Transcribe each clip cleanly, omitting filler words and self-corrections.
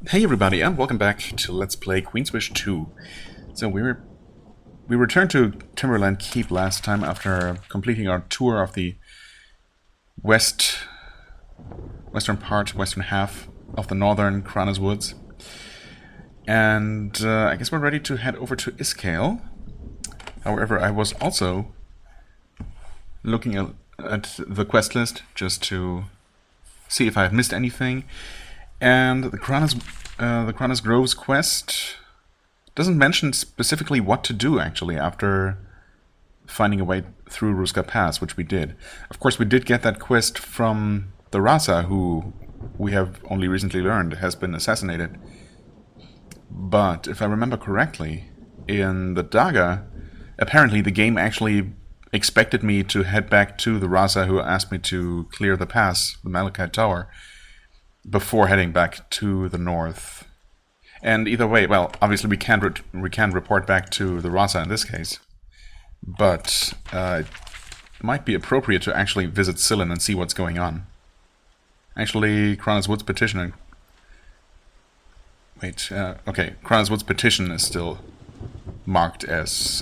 Hey everybody, and welcome back to Let's Play Queen's Wish 2. So we returned to Timberland Keep last time after completing our tour of the western half of the northern Kranas woods. And I guess we're ready to head over to Isskale. However, I was also looking at the quest list just to see if I had missed anything. And the Kranas Groves quest doesn't mention specifically what to do, actually, after finding a way through Ruska Pass, which we did. Of course, we did get that quest from the Rasa, who we have only recently learned has been assassinated. But if I remember correctly, in the Daga, apparently the game actually expected me to head back to the Rasa, who asked me to clear the pass, the Malachite Tower, before heading back to the north. And either way, well, obviously we can't report back to the Rasa in this case, but it might be appropriate to actually visit Sacramentum and see what's going on. Actually, Kranas Wood's petition... Kranas Wood's petition is still marked as,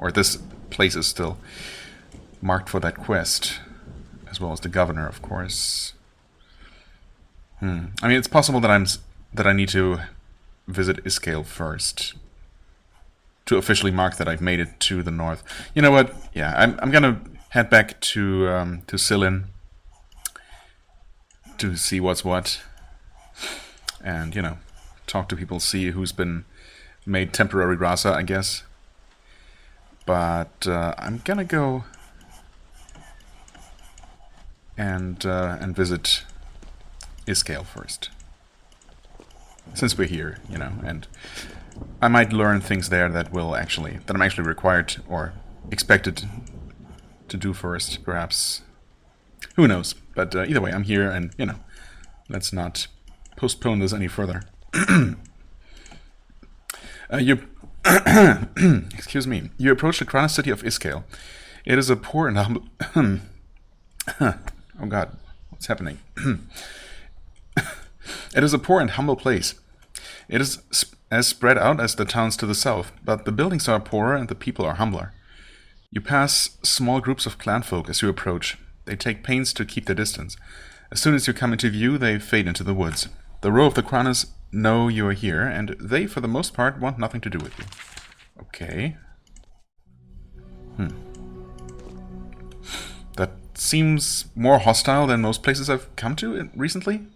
or this place is still marked for that quest, as well as the governor, of course. I mean, it's possible that I need to visit Isskale first to officially mark that I've made it to the north. You know what? Yeah, I'm gonna head back to Sacramentum to see what's what, and talk to people, see who's been made temporary Rasa, I guess. But I'm gonna go and visit Isskale first, since we're here, and I might learn things there that I'm actually required or expected to do first, perhaps. Who knows? But either way, I'm here, and let's not postpone this any further. Excuse me. You approach the Kranas city of Isskale. It is a poor and humble. Oh God, what's happening? It is a poor and humble place. It is as spread out as the towns to the south, but the buildings are poorer and the people are humbler. You pass small groups of clanfolk as you approach. They take pains to keep their distance. As soon as you come into view, they fade into the woods. The row of the Kranas know you are here, and they, for the most part, want nothing to do with you. Okay. That seems more hostile than most places I've come to recently.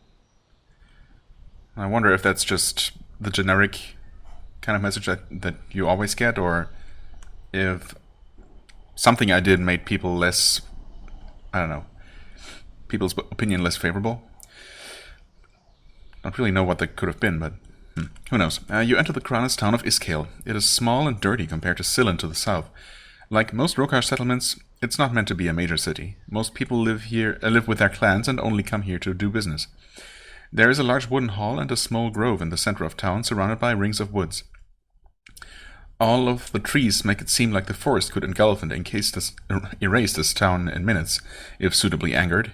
I wonder if that's just the generic kind of message that you always get, or if something I did made people less, people's opinion less favorable. Don't really know what that could have been, but who knows. You enter the Kranas town of Isskale. It is small and dirty compared to Sacramentum to the south. Like most Rokar settlements, it's not meant to be a major city. Most people live with their clans and only come here to do business. There is a large wooden hall and a small grove in the center of town, surrounded by rings of woods. All of the trees make it seem like the forest could engulf and erase this town in minutes, if suitably angered.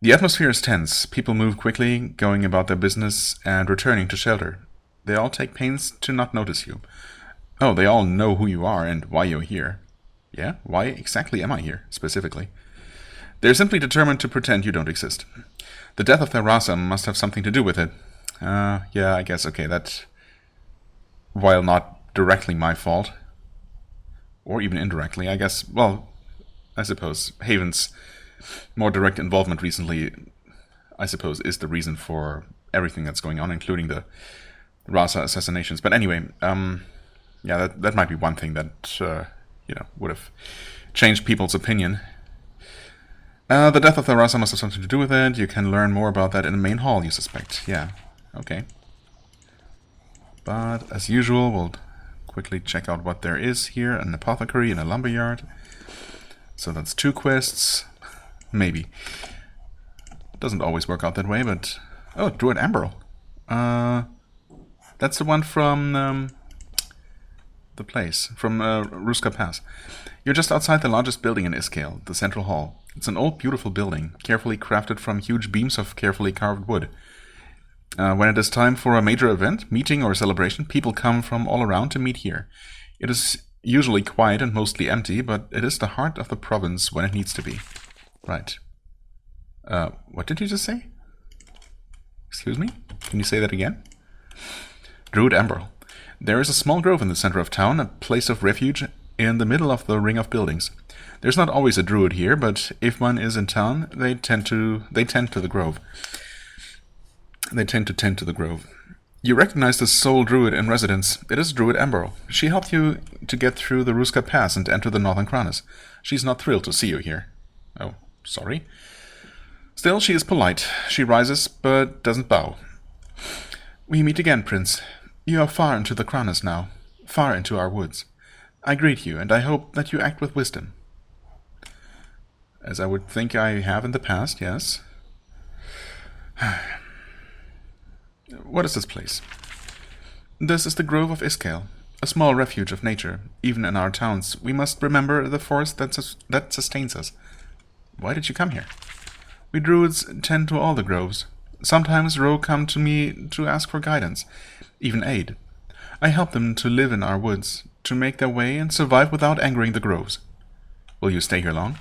The atmosphere is tense. People move quickly, going about their business and returning to shelter. They all take pains to not notice you. Oh, they all know who you are and why you're here. Yeah? Why exactly am I here, specifically? They're simply determined to pretend you don't exist. The death of their Rasa must have something to do with it. Yeah, I guess, okay, that... While not directly my fault, or even indirectly, I guess, well, I suppose Haven's more direct involvement recently, I suppose, is the reason for everything that's going on, including the Rasa assassinations. But anyway, yeah, that might be one thing that, would have changed people's opinion. The death of the Rasa must have something to do with it. You can learn more about that in the main hall, you suspect. Yeah, okay. But, as usual, we'll quickly check out what there is here. An apothecary and a lumberyard. So that's 2 quests. Maybe. Doesn't always work out that way, but... Oh, Druid Amberl. That's the one from... the place, from Ruska Pass. You're just outside the largest building in Isskale, the Central Hall. It's an old, beautiful building, carefully crafted from huge beams of carefully carved wood. When it is time for a major event, meeting, or celebration, people come from all around to meet here. It is usually quiet and mostly empty, but it is the heart of the province when it needs to be. Right. What did you just say? Excuse me? Can you say that again? Druid Emerald. There is a small grove in the center of town, a place of refuge in the middle of the ring of buildings. There's not always a druid here, but if one is in town, they tend to tend to the grove. They tend to tend to the grove. You recognize the sole druid in residence. It is Druid Emerald. She helped you to get through the Ruska Pass and enter the northern Kranas. She's not thrilled to see you here. Oh, sorry. Still, she is polite. She rises, but doesn't bow. We meet again, Prince. You are far into the Kranas now, far into our woods. I greet you, and I hope that you act with wisdom. As I would think I have in the past, yes. What is this place? This is the Grove of Isskale, a small refuge of nature. Even in our towns, we must remember the forest that sustains us. Why did you come here? We druids tend to all the groves. Sometimes rogue come to me to ask for guidance, even aid. I help them to live in our woods, to make their way and survive without angering the groves. Will you stay here long?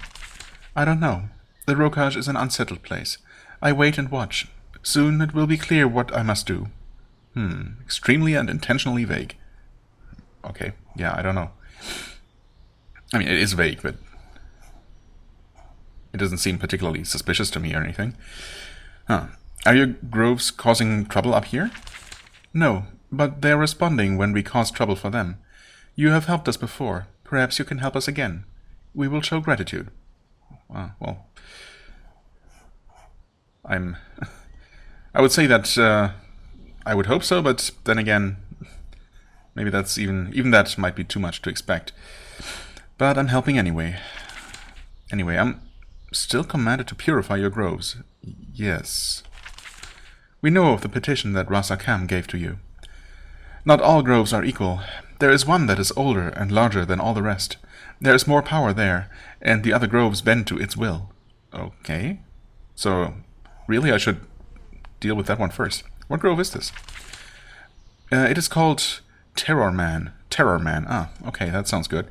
I don't know. The Rokaj is an unsettled place. I wait and watch. Soon it will be clear what I must do. Extremely and intentionally vague. Okay, yeah, I don't know. I mean, it is vague, but it doesn't seem particularly suspicious to me or anything. Huh. Are your groves causing trouble up here? No, but they're responding when we cause trouble for them. You have helped us before. Perhaps you can help us again. We will show gratitude. Well, I would say that I would hope so, but then again, maybe that's even that might be too much to expect. But I'm helping anyway. Anyway, I'm still commanded to purify your groves. Yes. We know of the petition that Rasakam gave to you. Not all groves are equal. There is one that is older and larger than all the rest. There is more power there, and the other groves bend to its will. Okay. So, really, I should deal with that one first. What grove is this? It is called Terrorman. Terrorman. Ah, okay, that sounds good.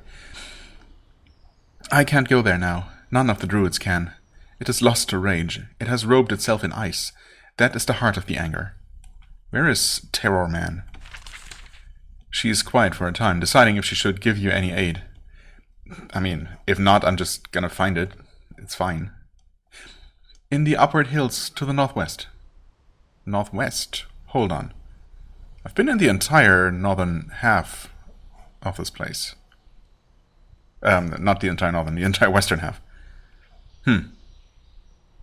I can't go there now. None of the druids can. It is lost to rage. It has robed itself in ice. That is the heart of the anger. Where is Terrorman? She is quiet for a time, deciding if she should give you any aid. I mean, if not, I'm just gonna find it. It's fine. In the upward hills to the northwest. Northwest? Hold on. I've been in the entire northern half of this place. Not the entire northern, the entire western half.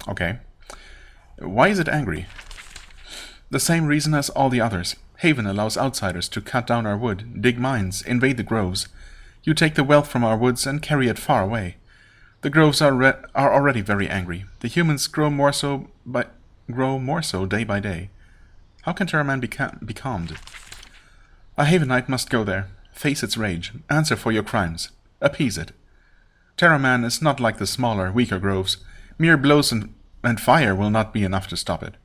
Okay. Why is it angry? The same reason as all the others. Haven allows outsiders to cut down our wood, dig mines, invade the groves. You take the wealth from our woods and carry it far away. The groves are already very angry. The humans grow more so day by day. How can Terraman be calmed? A Havenite must go there, face its rage, answer for your crimes, appease it. Terraman is not like the smaller, weaker groves. Mere blows and fire will not be enough to stop it.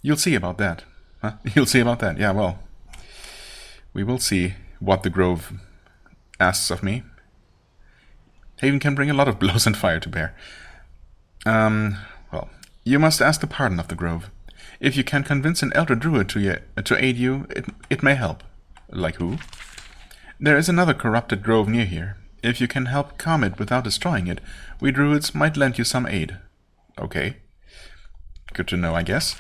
You'll see about that. Huh? You'll see about that. Yeah, well, we will see what the grove asks of me. Haven can bring a lot of blows and fire to bear. Well, you must ask the pardon of the grove. If you can convince an elder druid to aid you, it may help. Like who? There is another corrupted grove near here. If you can help calm it without destroying it, we druids might lend you some aid. Okay. Good to know, I guess.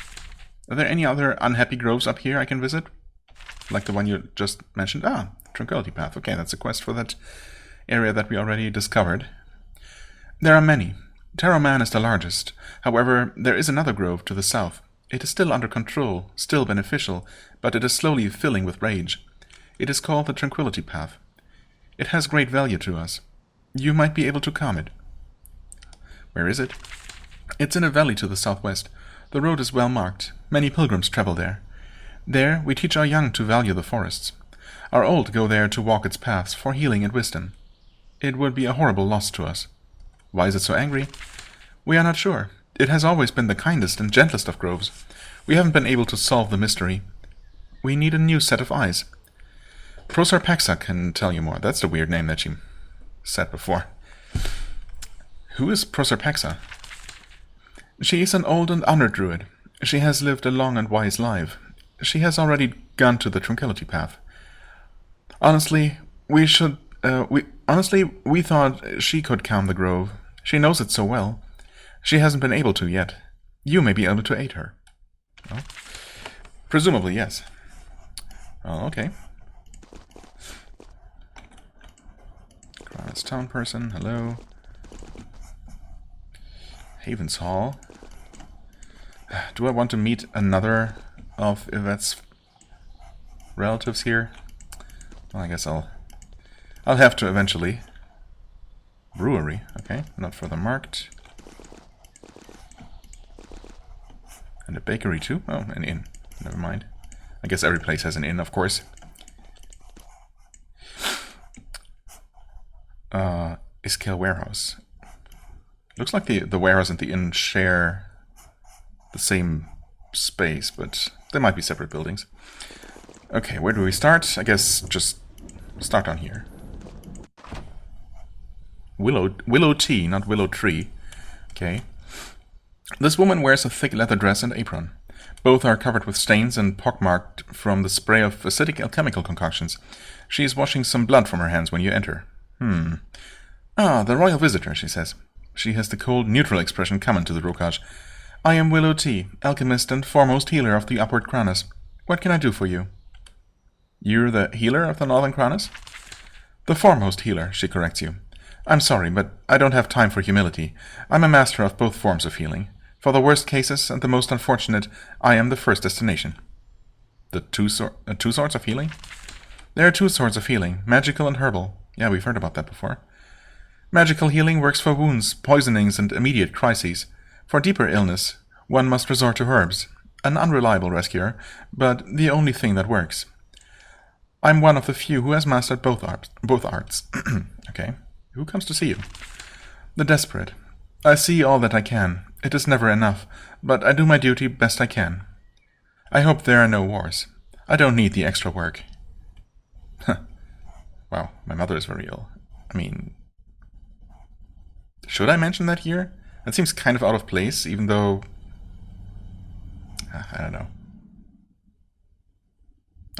Are there any other unhappy groves up here I can visit? Like the one you just mentioned? Ah, Tranquility Path. Okay, that's a quest for that area that we already discovered. There are many. Terroman is the largest. However, there is another grove to the south. It is still under control, still beneficial, but it is slowly filling with rage. It is called the Tranquility Path. It has great value to us. You might be able to calm it. Where is it? It's in a valley to the southwest. The road is well marked. Many pilgrims travel there. There, we teach our young to value the forests. Our old go there to walk its paths for healing and wisdom. It would be a horrible loss to us. Why is it so angry? We are not sure. It has always been the kindest and gentlest of groves. We haven't been able to solve the mystery. We need a new set of eyes. Professor Paxa can tell you more. That's the weird name that she said before. Who is Professor Paxa? She is an old and honored druid. She has lived a long and wise life. She has already gone to the Tranquility Path. Honestly, we thought she could calm the grove. She knows it so well. She hasn't been able to yet. You may be able to aid her. Well, presumably, yes. Oh, okay. Kranas town person, hello. Haven's Hall. Do I want to meet another of Yvette's relatives here? Well, I guess I'll have to eventually. Brewery, okay, not further marked. And a bakery too? Oh, an inn. Never mind. I guess every place has an inn, of course. Isskale warehouse. Looks like the warehouse and the inn share the same space, but they might be separate buildings. Okay, where do we start? I guess just start on here. Willow tea, not willow tree. Okay. This woman wears a thick leather dress and apron. Both are covered with stains and pockmarked from the spray of acidic alchemical concoctions. She is washing some blood from her hands when you enter. Ah, the royal visitor, she says. She has the cold, neutral expression common to the Rokaj. I am Willow T, alchemist and foremost healer of the upward Kranas. What can I do for you? You're the healer of the northern Kranas? The foremost healer, she corrects you. I'm sorry, but I don't have time for humility. I'm a master of both forms of healing. For the worst cases and the most unfortunate, I am the first destination. The two sorts of healing? There are two sorts of healing, magical and herbal. Yeah, we've heard about that before. Magical healing works for wounds, poisonings, and immediate crises. For deeper illness, one must resort to herbs. An unreliable rescuer, but the only thing that works. I'm one of the few who has mastered both arts. Okay. Who comes to see you? The desperate. I see all that I can. It is never enough, but I do my duty best I can. I hope there are no wars. I don't need the extra work. Wow, my mother is very ill. I mean, should I mention that here? That seems kind of out of place, even though... I don't know.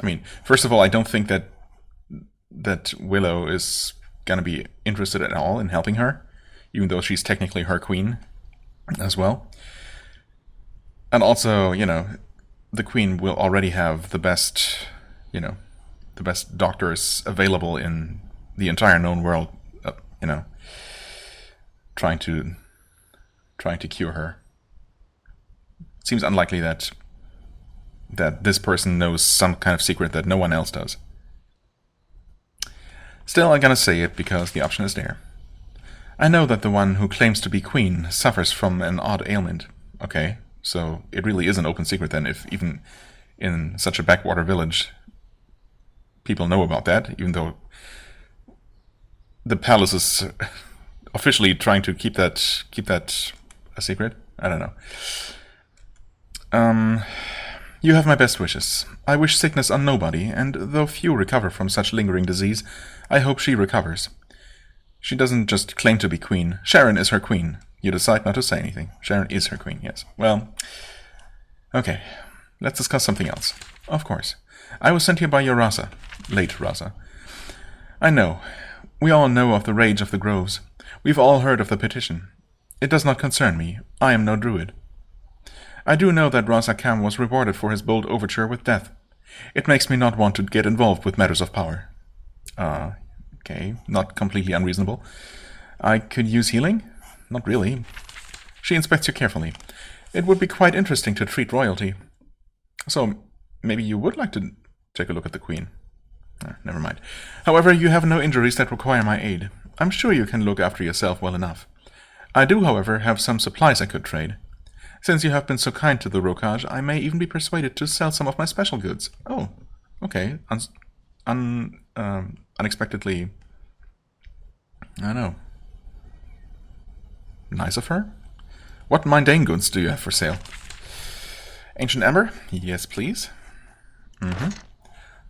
I mean, first of all, I don't think that Willow is gonna be interested at all in helping her, even though she's technically her queen as well. And also, you know, the queen will already have the best, you know, the best doctors available in the entire known world, you know, trying to cure her. It seems unlikely that this person knows some kind of secret that no one else does. Still, I'm gonna say it because the option is there. I know that the one who claims to be queen suffers from an odd ailment. Okay, so it really is an open secret then, if even in such a backwater village people know about that, even though the palace is officially trying to keep that a secret. I don't know. You have my best wishes. I wish sickness on nobody, and though few recover from such lingering disease, I hope she recovers. She doesn't just claim to be queen. Sharyn is her queen. You decide not to say anything. Sharyn is her queen, yes. Well, okay. Let's discuss something else. Of course. I was sent here by your Rasa. Late Rasa. I know. We all know of the rage of the groves. We've all heard of the petition. It does not concern me. I am no druid. I do know that Rasa Kam was rewarded for his bold overture with death. It makes me not want to get involved with matters of power. Okay, not completely unreasonable. I could use healing? Not really. She inspects you carefully. It would be quite interesting to treat royalty. So, maybe you would like to take a look at the queen. Never mind. However, you have no injuries that require my aid. I'm sure you can look after yourself well enough. I do, however, have some supplies I could trade. Since you have been so kind to the Rokaj, I may even be persuaded to sell some of my special goods. Oh, okay. Unexpectedly, I don't know. Nice of her? What mundane goods do you have for sale? Ancient Ember? Yes, please.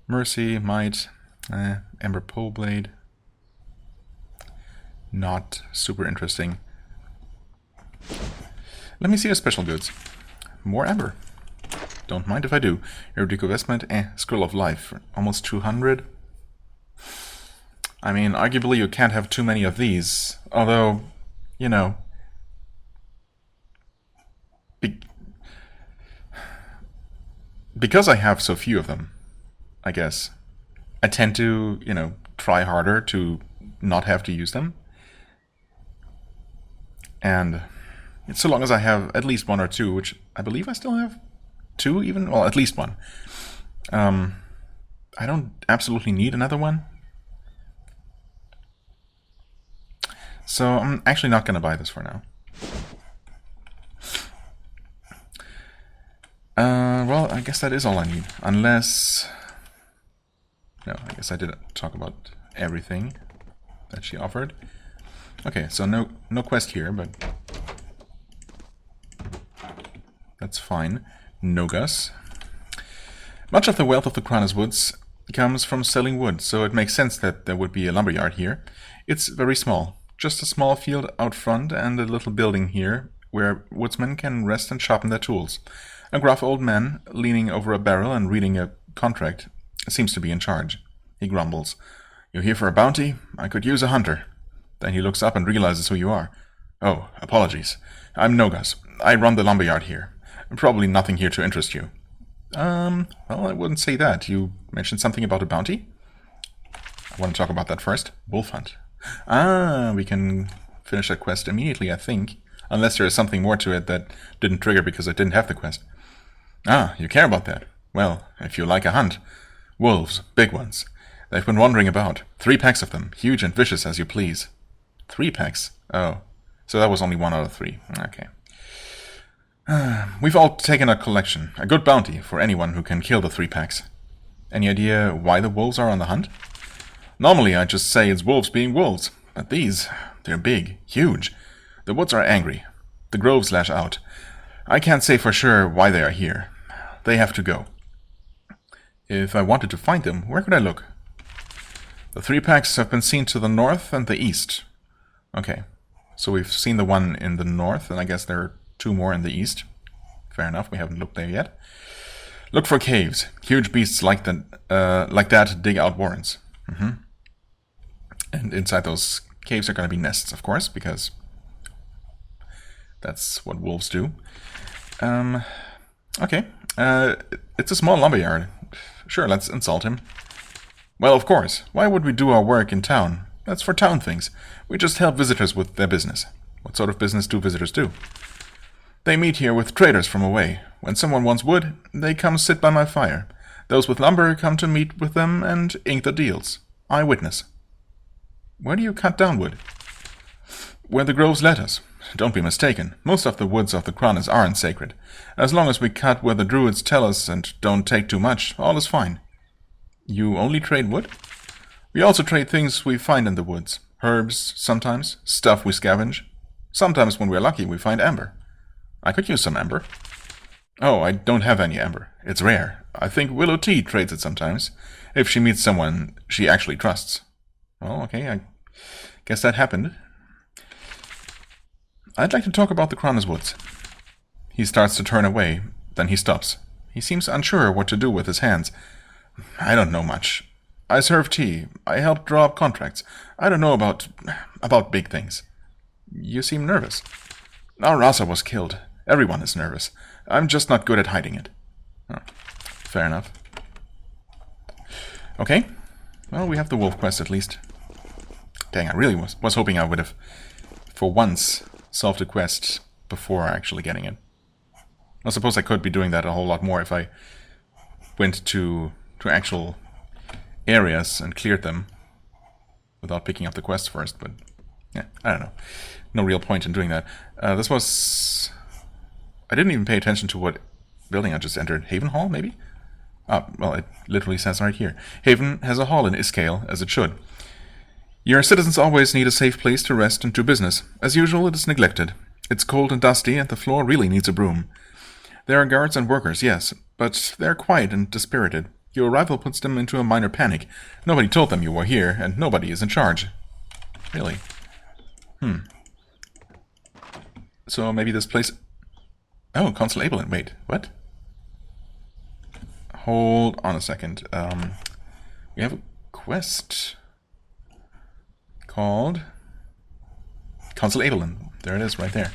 Mercy, Might, Ember Pole Blade. Not super interesting. Let me see your special goods. More Ember. Don't mind if I do. Erudico Vestment, Scroll of Life. Almost 200. I mean, arguably you can't have too many of these. Although, you know... Because I have so few of them, I guess, I tend to, you know, try harder to not have to use them. And so long as I have at least one or two, which I believe I still have two even, well, at least one. I don't absolutely need another one. So I'm actually not going to buy this for now. Well, I guess that is all I need. Unless... No, I guess I didn't talk about everything that she offered. Okay, so no quest here, but... That's fine. No Gus. Much of the wealth of the Kranas woods comes from selling wood, so it makes sense that there would be a lumberyard here. It's very small. Just a small field out front and a little building here where woodsmen can rest and sharpen their tools. A gruff old man, leaning over a barrel and reading a contract, seems to be in charge. He grumbles. "You here for a bounty? I could use a hunter." Then he looks up and realizes who you are. "Oh, apologies. I'm Nogas. I run the lumberyard here. Probably nothing here to interest you." Well, I wouldn't say that. You mentioned something about a bounty? I want to talk about that first. Wolf hunt. We can finish that quest immediately, I think. Unless there is something more to it that didn't trigger because I didn't have the quest. You care about that? Well, if you like a hunt. Wolves, big ones. They've been wandering about. 3 packs of them, huge and vicious as you please. 3 packs? Oh, so that was only 1 out of 3. Okay. We've all taken a collection, a good bounty for anyone who can kill the 3 packs. Any idea why the wolves are on the hunt? Normally I'd just say it's wolves being wolves, but these, they're big, huge. The woods are angry. The groves lash out. I can't say for sure why they are here. They have to go. If I wanted to find them, where could I look? The 3 packs have been seen to the north and the east. Okay, so we've seen the one in the north, and I guess there are 2 more in the east. Fair enough, we haven't looked there yet. Look for caves. Huge beasts like that dig out warrens. And inside those caves are going to be nests, of course, because that's what wolves do. Okay. It's a small lumberyard. Sure, let's insult him. Well, of course. Why would we do our work in town? That's for town things. We just help visitors with their business. What sort of business do visitors do? They meet here with traders from away. When someone wants wood, they come sit by my fire. Those with lumber come to meet with them and ink the deals. I witness. Where do you cut down wood? Where the groves let us. Don't be mistaken. Most of the woods of the Kranas aren't sacred. As long as we cut where the druids tell us and don't take too much, all is fine. You only trade wood? We also trade things we find in the woods. Herbs, sometimes. Stuff we scavenge. Sometimes, when we're lucky, we find amber. I could use some amber. Oh, I don't have any amber. It's rare. I think Willow Tea trades it sometimes, if she meets someone she actually trusts. Well, okay, I guess that happened. I'd like to talk about the Kranas woods. He starts to turn away, then he stops. He seems unsure what to do with his hands. I don't know much. I serve tea. I help draw up contracts. I don't know about big things. You seem nervous. Our Rasa was killed. Everyone is nervous. I'm just not good at hiding it. Oh, fair enough. Okay. Well, we have the wolf quest at least. Dang, I really was hoping I would have, for once, solved the quest before actually getting it. I suppose I could be doing that a whole lot more if I went to actual areas and cleared them without picking up the quest first, but yeah, I don't know. No real point in doing that. This was... I didn't even pay attention to what building I just entered. Haven Hall, maybe? Well, it literally says right here. Haven has a hall in Isskale, as it should. Your citizens always need a safe place to rest and do business. As usual, it is neglected. It's cold and dusty, and the floor really needs a broom. There are guards and workers, yes, but they're quiet and dispirited. Your arrival puts them into a minor panic. Nobody told them you were here, and nobody is in charge. Really? So maybe this place... Oh, Consul Abelin. Wait, what? Hold on a second. We have a quest called Consul Abelin. There it is, right there.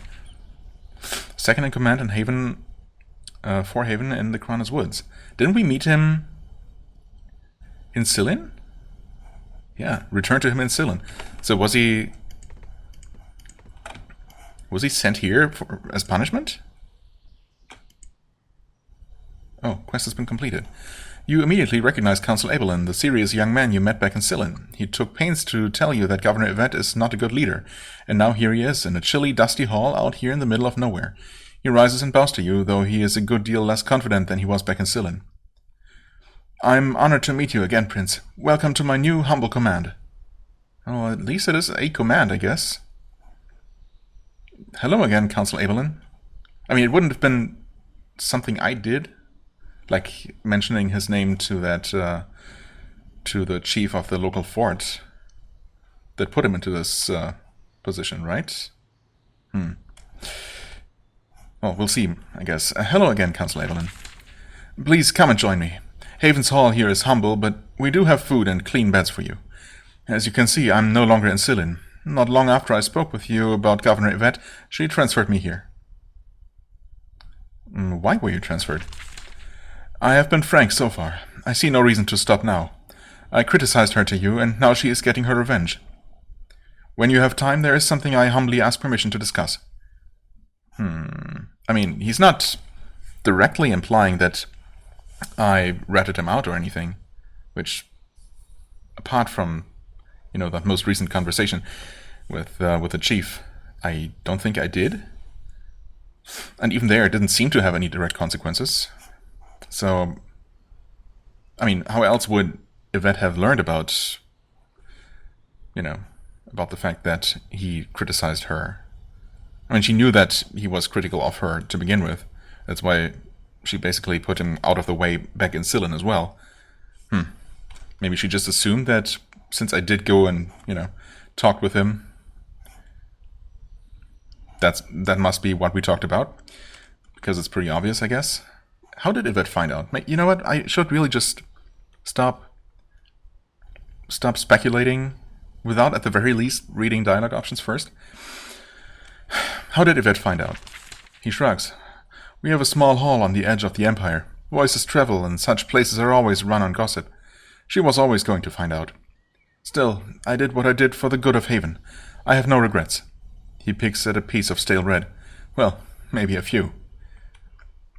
Second in command in Haven, for Haven in the Kranas Woods. Didn't we meet him in Sillin? Yeah, return to him in Sillin. So was he sent here as punishment? Oh, quest has been completed. You immediately recognize Consul Abelin, the serious young man you met back in Sillin. He took pains to tell you that Governor Yvette is not a good leader, and now here he is, in a chilly, dusty hall out here in the middle of nowhere. He rises and bows to you, though he is a good deal less confident than he was back in Sillin. I'm honored to meet you again, Prince. Welcome to my new humble command. Oh, at least it is a command, I guess. Hello again, Consul Abelin. I mean, it wouldn't have been something I did, like mentioning his name to that, to the chief of the local fort that put him into this position, right? Well, we'll see, I guess. Hello again, Consul Abelin. Please come and join me. Haven's Hall here is humble, but we do have food and clean beds for you. As you can see, I'm no longer in Sillin. Not long after I spoke with you about Governor Yvette, she transferred me here. Why were you transferred? I have been frank so far. I see no reason to stop now. I criticized her to you, and now she is getting her revenge. When you have time, there is something I humbly ask permission to discuss. I mean, he's not directly implying that I ratted him out or anything, which, apart from, you know, that most recent conversation with the chief, I don't think I did. And even there, it didn't seem to have any direct consequences. So, I mean, how else would Yvette have learned about, you know, about the fact that he criticized her? I mean, she knew that he was critical of her to begin with. That's why she basically put him out of the way back in Sillin as well. Maybe she just assumed that since I did go and, you know, talked with him, that must be what we talked about. Because it's pretty obvious, I guess. How did Yvette find out? You know what? I should really just stop speculating without, at the very least, reading dialogue options first. How did Yvette find out? He shrugs. We have a small hall on the edge of the Empire. Voices travel, and such places are always run on gossip. She was always going to find out. Still, I did what I did for the good of Haven. I have no regrets. He picks at a piece of stale bread. Well, maybe a few.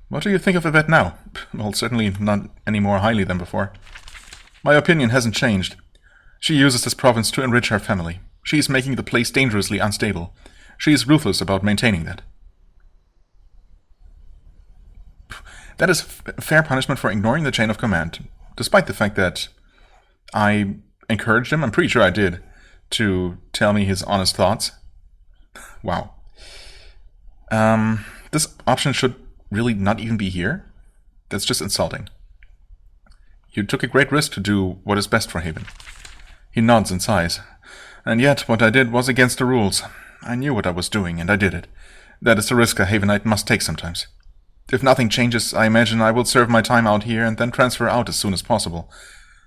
What do you think of Yvette now? Well, certainly not any more highly than before. My opinion hasn't changed. She uses this province to enrich her family. She is making the place dangerously unstable. She is ruthless about maintaining that. That is fair punishment for ignoring the chain of command, despite the fact that I encouraged him, I'm pretty sure I did, to tell me his honest thoughts. Wow. This option should really not even be here? That's just insulting. You took a great risk to do what is best for Haven. He nods and sighs. And yet, what I did was against the rules. I knew what I was doing, and I did it. That is the risk a Havenite must take sometimes. If nothing changes, I imagine I will serve my time out here and then transfer out as soon as possible.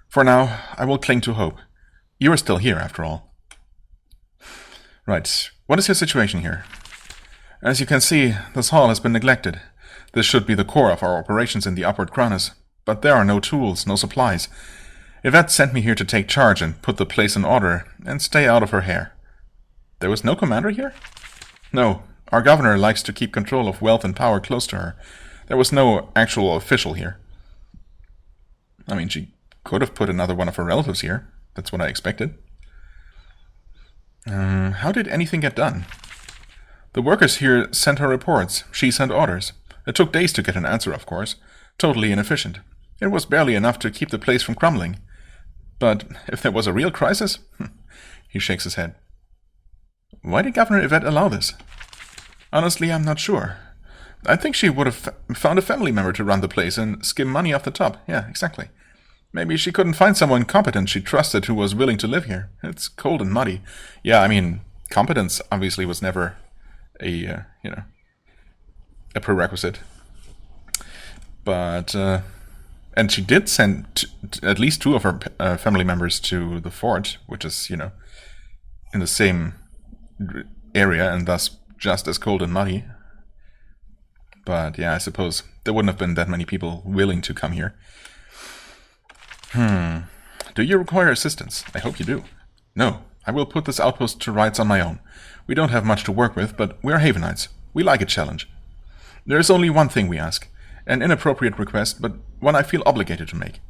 For now, I will cling to hope. You are still here, after all. Right. What is your situation here? As you can see, this hall has been neglected. This should be the core of our operations in the Upward Kranas, but there are no tools, no supplies. Yvette sent me here to take charge and put the place in order, and stay out of her hair. There was no commander here? No, our governor likes to keep control of wealth and power close to her. There was no actual official here. I mean, she could have put another one of her relatives here. That's what I expected. How did anything get done? The workers here sent her reports. She sent orders. It took days to get an answer, of course. Totally inefficient. It was barely enough to keep the place from crumbling. But if there was a real crisis? He shakes his head. Why did Governor Yvette allow this? Honestly, I'm not sure. I think she would have found a family member to run the place and skim money off the top. Yeah, exactly. Maybe she couldn't find someone competent she trusted who was willing to live here. It's cold and muddy. Yeah, I mean, competence obviously was never a prerequisite. But, and she did send at least 2 of her family members to the fort, which is, in the same area and thus just as cold and muddy. But yeah, I suppose there wouldn't have been that many people willing to come here. Do you require assistance? I hope you do. No, I will put this outpost to rights on my own. We don't have much to work with, but we're Havenites. We like a challenge. There is only one thing we ask. An inappropriate request, but one I feel obligated to make.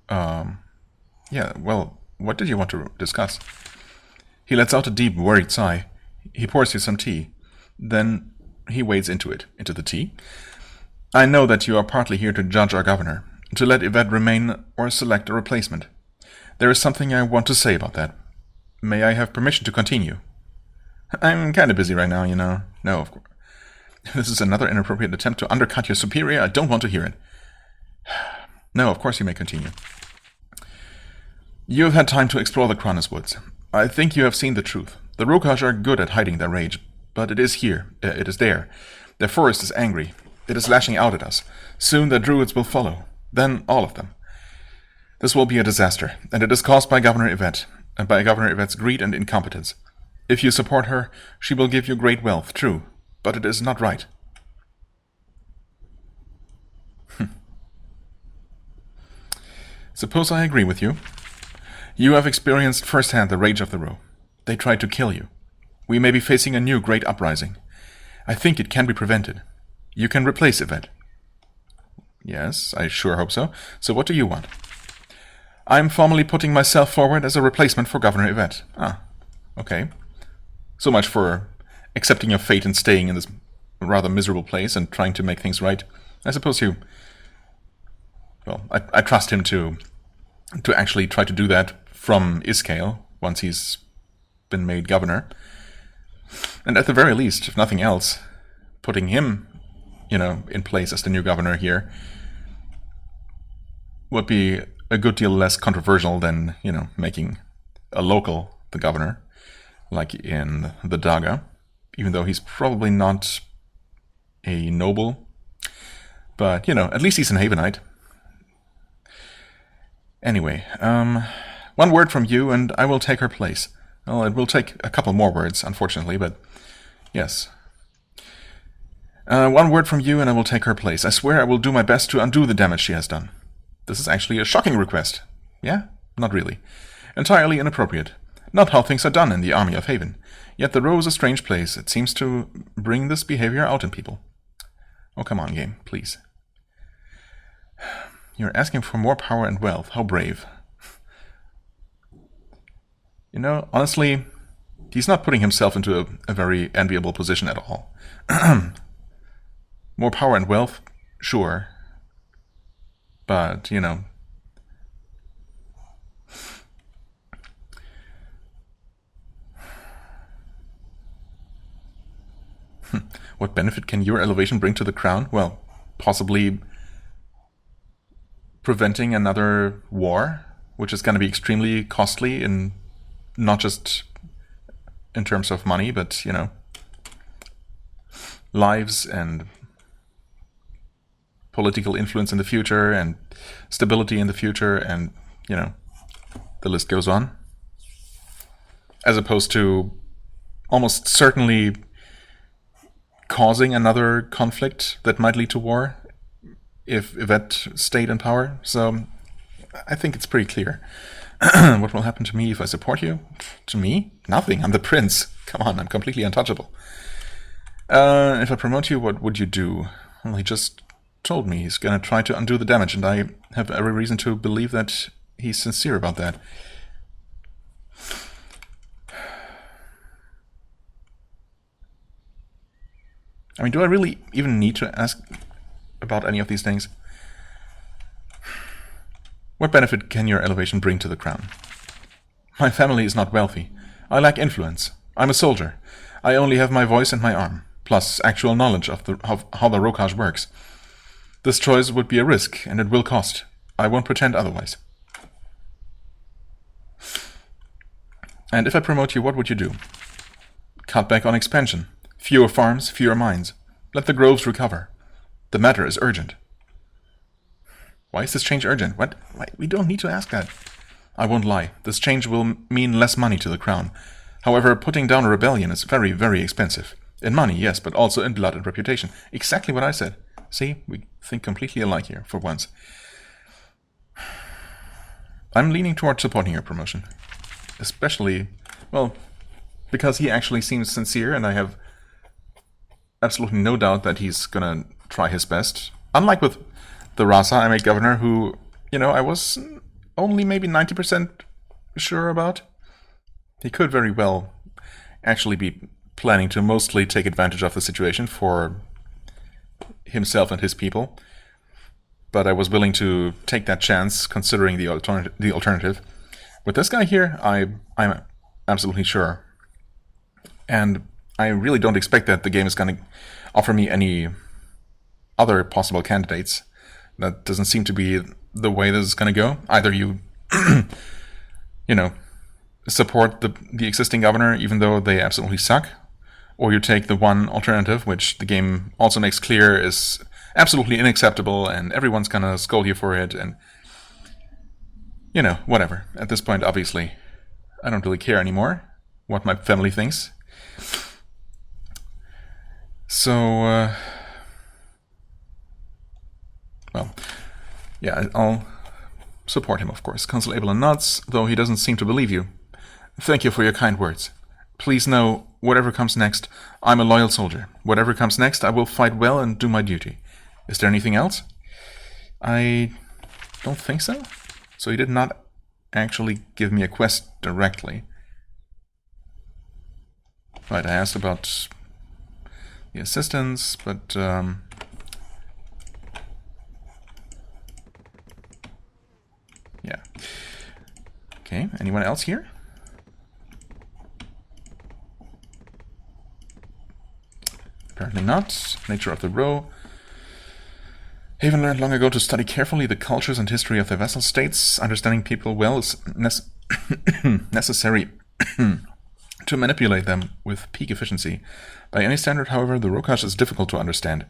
Yeah, well, what did you want to discuss? He lets out a deep, worried sigh. He pours you some tea. Then he wades into the tea. I know that you are partly here to judge our governor, to let Yvette remain or select a replacement. There is something I want to say about that. May I have permission to continue? I'm kind of busy right now, No, of course. If this is another inappropriate attempt to undercut your superior, I don't want to hear it. No, of course you may continue. You have had time to explore the Kranas woods. I think you have seen the truth. The Rokash are good at hiding their rage, but it is here. It is there. Their forest is angry. It is lashing out at us. Soon their druids will follow. Then all of them. This will be a disaster, and it is caused by Governor Yvette, and by Governor Yvette's greed and incompetence. If you support her, she will give you great wealth, true, but it is not right. Suppose I agree with you. You have experienced firsthand the rage of the Ro. They tried to kill you. We may be facing a new great uprising. I think it can be prevented. You can replace Yvette. Yes, I sure hope so. So what do you want? I'm formally putting myself forward as a replacement for Governor Yvette. Ah, okay. So much for accepting your fate and staying in this rather miserable place and trying to make things right. I suppose you... Well, I trust him to actually try to do that from Isskale once he's been made governor. And at the very least, if nothing else, putting him, in place as the new governor here would be a good deal less controversial than, making a local the governor, like in the Daga, even though he's probably not a noble. But, at least he's an Havenite. Anyway, one word from you and I will take her place. Well, it will take a couple more words, unfortunately, but yes. One word from you and I will take her place. I swear I will do my best to undo the damage she has done. This is actually a shocking request. Yeah? Not really. Entirely inappropriate. Not how things are done in the army of Haven. Yet the Row is a strange place. It seems to bring this behavior out in people. Oh, come on, game, please. You're asking for more power and wealth. How brave. Honestly, he's not putting himself into a very enviable position at all. More power and wealth? Sure. But, what benefit can your elevation bring to the crown? Well, possibly preventing another war, which is going to be extremely costly in not just in terms of money, but, lives and political influence in the future and stability in the future and, the list goes on. As opposed to almost certainly causing another conflict that might lead to war if Yvette stayed in power. So I think it's pretty clear. What will happen to me if I support you? To me? Nothing. I'm the prince. Come on, I'm completely untouchable. If I promote you, what would you do? Well, he just told me he's going to try to undo the damage, and I have every reason to believe that he's sincere about that. I mean, do I really even need to ask about any of these things? What benefit can your elevation bring to the crown? My family is not wealthy. I lack influence. I'm a soldier. I only have my voice and my arm. plus actual knowledge of how the Rokaj works. This choice would be a risk, and it will cost. I won't pretend otherwise. And if I promote you, what would you do? Cut back on expansion. Fewer farms, fewer mines. Let the groves recover. The matter is urgent. Why is this change urgent? What? Why? We don't need to ask that. I won't lie. This change will mean less money to the crown. However, putting down a rebellion is very, very expensive. In money, yes, but also in blood and reputation. Exactly what I said. See, we think completely alike here, for once. I'm leaning toward supporting your promotion. Especially, well, because he actually seems sincere, and I have absolutely no doubt that he's gonna try his best. Unlike with the Rasa I made governor, who, you know, I was only maybe 90% sure about. He could very well actually be planning to mostly take advantage of the situation for himself and his people. But I was willing to take that chance, considering the alternative. With this guy here, I'm absolutely sure. And I really don't expect that the game is going to offer me any other possible candidates. That doesn't seem to be the way this is going to go. Either you, you know, support the existing governor, even though they absolutely suck, or you take the one alternative, which the game also makes clear is absolutely unacceptable, and everyone's going to scold you for it, and, you know, whatever. At this point, obviously, I don't really care anymore what my family thinks. So, well, yeah, I'll support him, of course. Consul Abelin nods, though he doesn't seem to believe you. Thank you for your kind words. Please know, whatever comes next, I'm a loyal soldier. Whatever comes next, I will fight well and do my duty. Is there anything else? I don't think so. So he did not actually give me a quest directly. Right, I asked about the assistants, but yeah. Okay, anyone else here? Apparently not. Nature of the row. Haven learned long ago to study carefully the cultures and history of their vassal states. Understanding people well is necessary to manipulate them with peak efficiency. By any standard, however, the Rokaj is difficult to understand.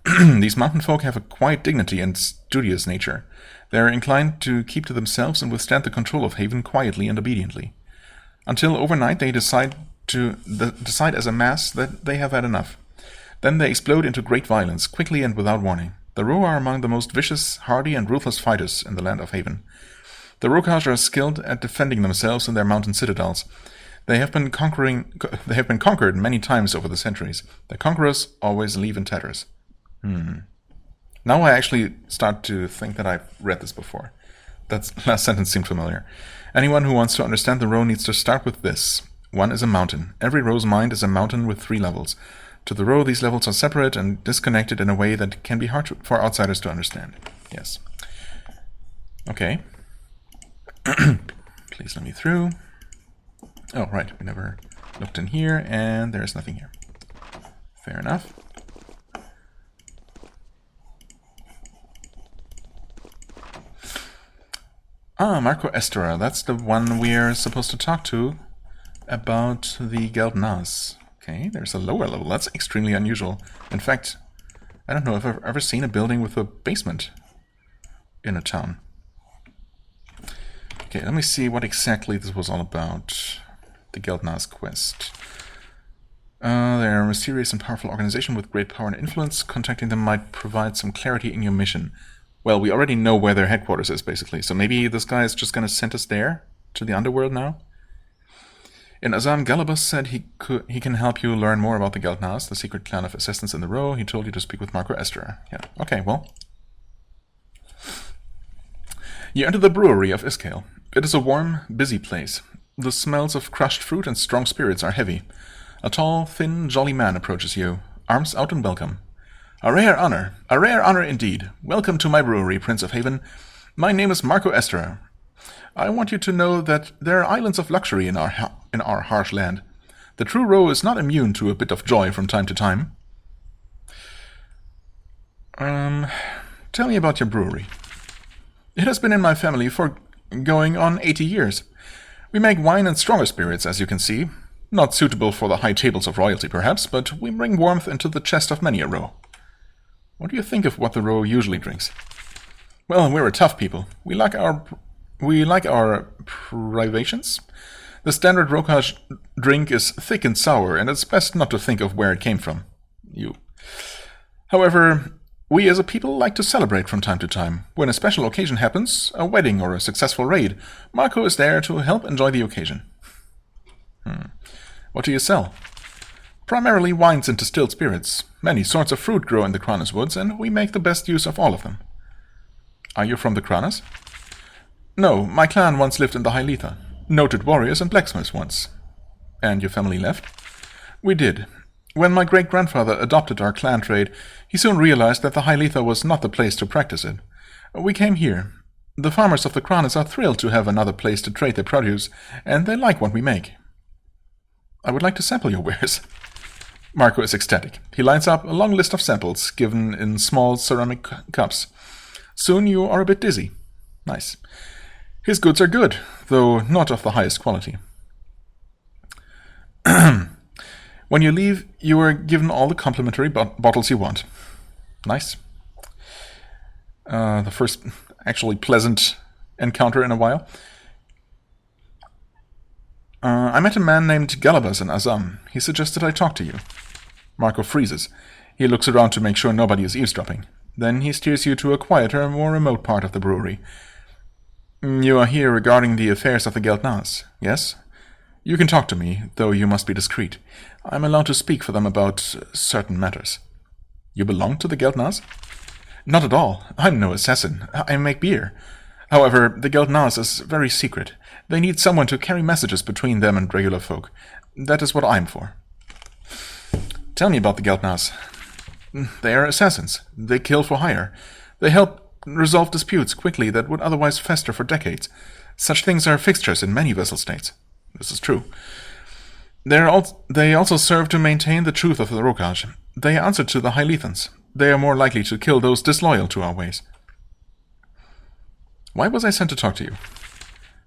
These mountain folk have a quiet dignity and studious nature. They are inclined to keep to themselves and withstand the control of Haven quietly and obediently. Until overnight they decide as a mass that they have had enough. Then they explode into great violence, quickly and without warning. The Ro are among the most vicious, hardy, and ruthless fighters in the land of Haven. The Rokaj are skilled at defending themselves in their mountain citadels. They have been conquered many times over the centuries. Their conquerors always leave in tatters. Now I actually start to think that I've read this before. That last sentence seemed familiar. Anyone who wants to understand the Ro needs to start with this. One is a mountain. Every Ro's mind is a mountain with 3 levels. To the Ro, these levels are separate and disconnected in a way that can be hard for outsiders to understand. Yes. Okay. Please let me through. Oh, right. We never looked in here, and there's nothing here. Fair enough. Ah, Marco Estera. That's the one we're supposed to talk to about the Geldnas. Okay, there's a lower level. That's extremely unusual. In fact, I don't know if I've ever seen a building with a basement in a town. Okay, let me see what exactly this was all about. The Geldnas quest. They're a mysterious and powerful organization with great power and influence. Contacting them might provide some clarity in your mission. Well, we already know where their headquarters is, basically. So maybe this guy is just going to send us there? To the underworld now? In Azam, Galabus said he can help you learn more about the Geldnas, the secret clan of assistants in the Row. He told you to speak with Marco Estera. Yeah, okay, well. You enter the brewery of Isskale. It is a warm, busy place. The smells of crushed fruit and strong spirits are heavy. A tall, thin, jolly man approaches you, arms out in welcome. A rare honor indeed. Welcome to my brewery, Prince of Haven. My name is Marco Estera. I want you to know that there are islands of luxury in our harsh land. The true roe is not immune to a bit of joy from time to time. Tell me about your brewery. It has been in my family for going on 80 years. We make wine and stronger spirits, as you can see. Not suitable for the high tables of royalty, perhaps, but we bring warmth into the chest of many a roe. What do you think of what the roe usually drinks? Well, we're a tough people. We like our privations. The standard Rokaj drink is thick and sour, and it's best not to think of where it came from. However, we as a people like to celebrate from time to time. When a special occasion happens, a wedding or a successful raid, Marco is there to help enjoy the occasion. What do you sell? Primarily wines and distilled spirits. Many sorts of fruit grow in the Kranas woods, and we make the best use of all of them. Are you from the Kranas? No, my clan once lived in the High Letha. Noted warriors and blacksmiths once. And your family left? We did. When my great-grandfather adopted our clan trade, he soon realized that the High Letha was not the place to practice it. We came here. The farmers of the Kranas are thrilled to have another place to trade their produce, and they like what we make. I would like to sample your wares. Marco is ecstatic. He lines up a long list of samples, given in small ceramic cups. Soon you are a bit dizzy. Nice. His goods are good, though not of the highest quality. When you leave, you are given all the complimentary bottles you want. Nice. The first actually pleasant encounter in a while. I met a man named Galabas in Azam. He suggested I talk to you. Marco freezes. He looks around to make sure nobody is eavesdropping. Then he steers you to a quieter, more remote part of the brewery. You are here regarding the affairs of the Geldnas, yes? You can talk to me, though you must be discreet. I'm allowed to speak for them about certain matters. You belong to the Geldnas? Not at all. I'm no assassin. I make beer. However, the Geldnas is very secret. They need someone to carry messages between them and regular folk. That is what I'm for. Tell me about the Geldnas. They are assassins. They kill for hire. They help resolve disputes quickly that would otherwise fester for decades. Such things are fixtures in many vassal states. This is true. They also serve to maintain the truth of the Rokaj. They answer to the High Lethans. They are more likely to kill those disloyal to our ways. Why was I sent to talk to you?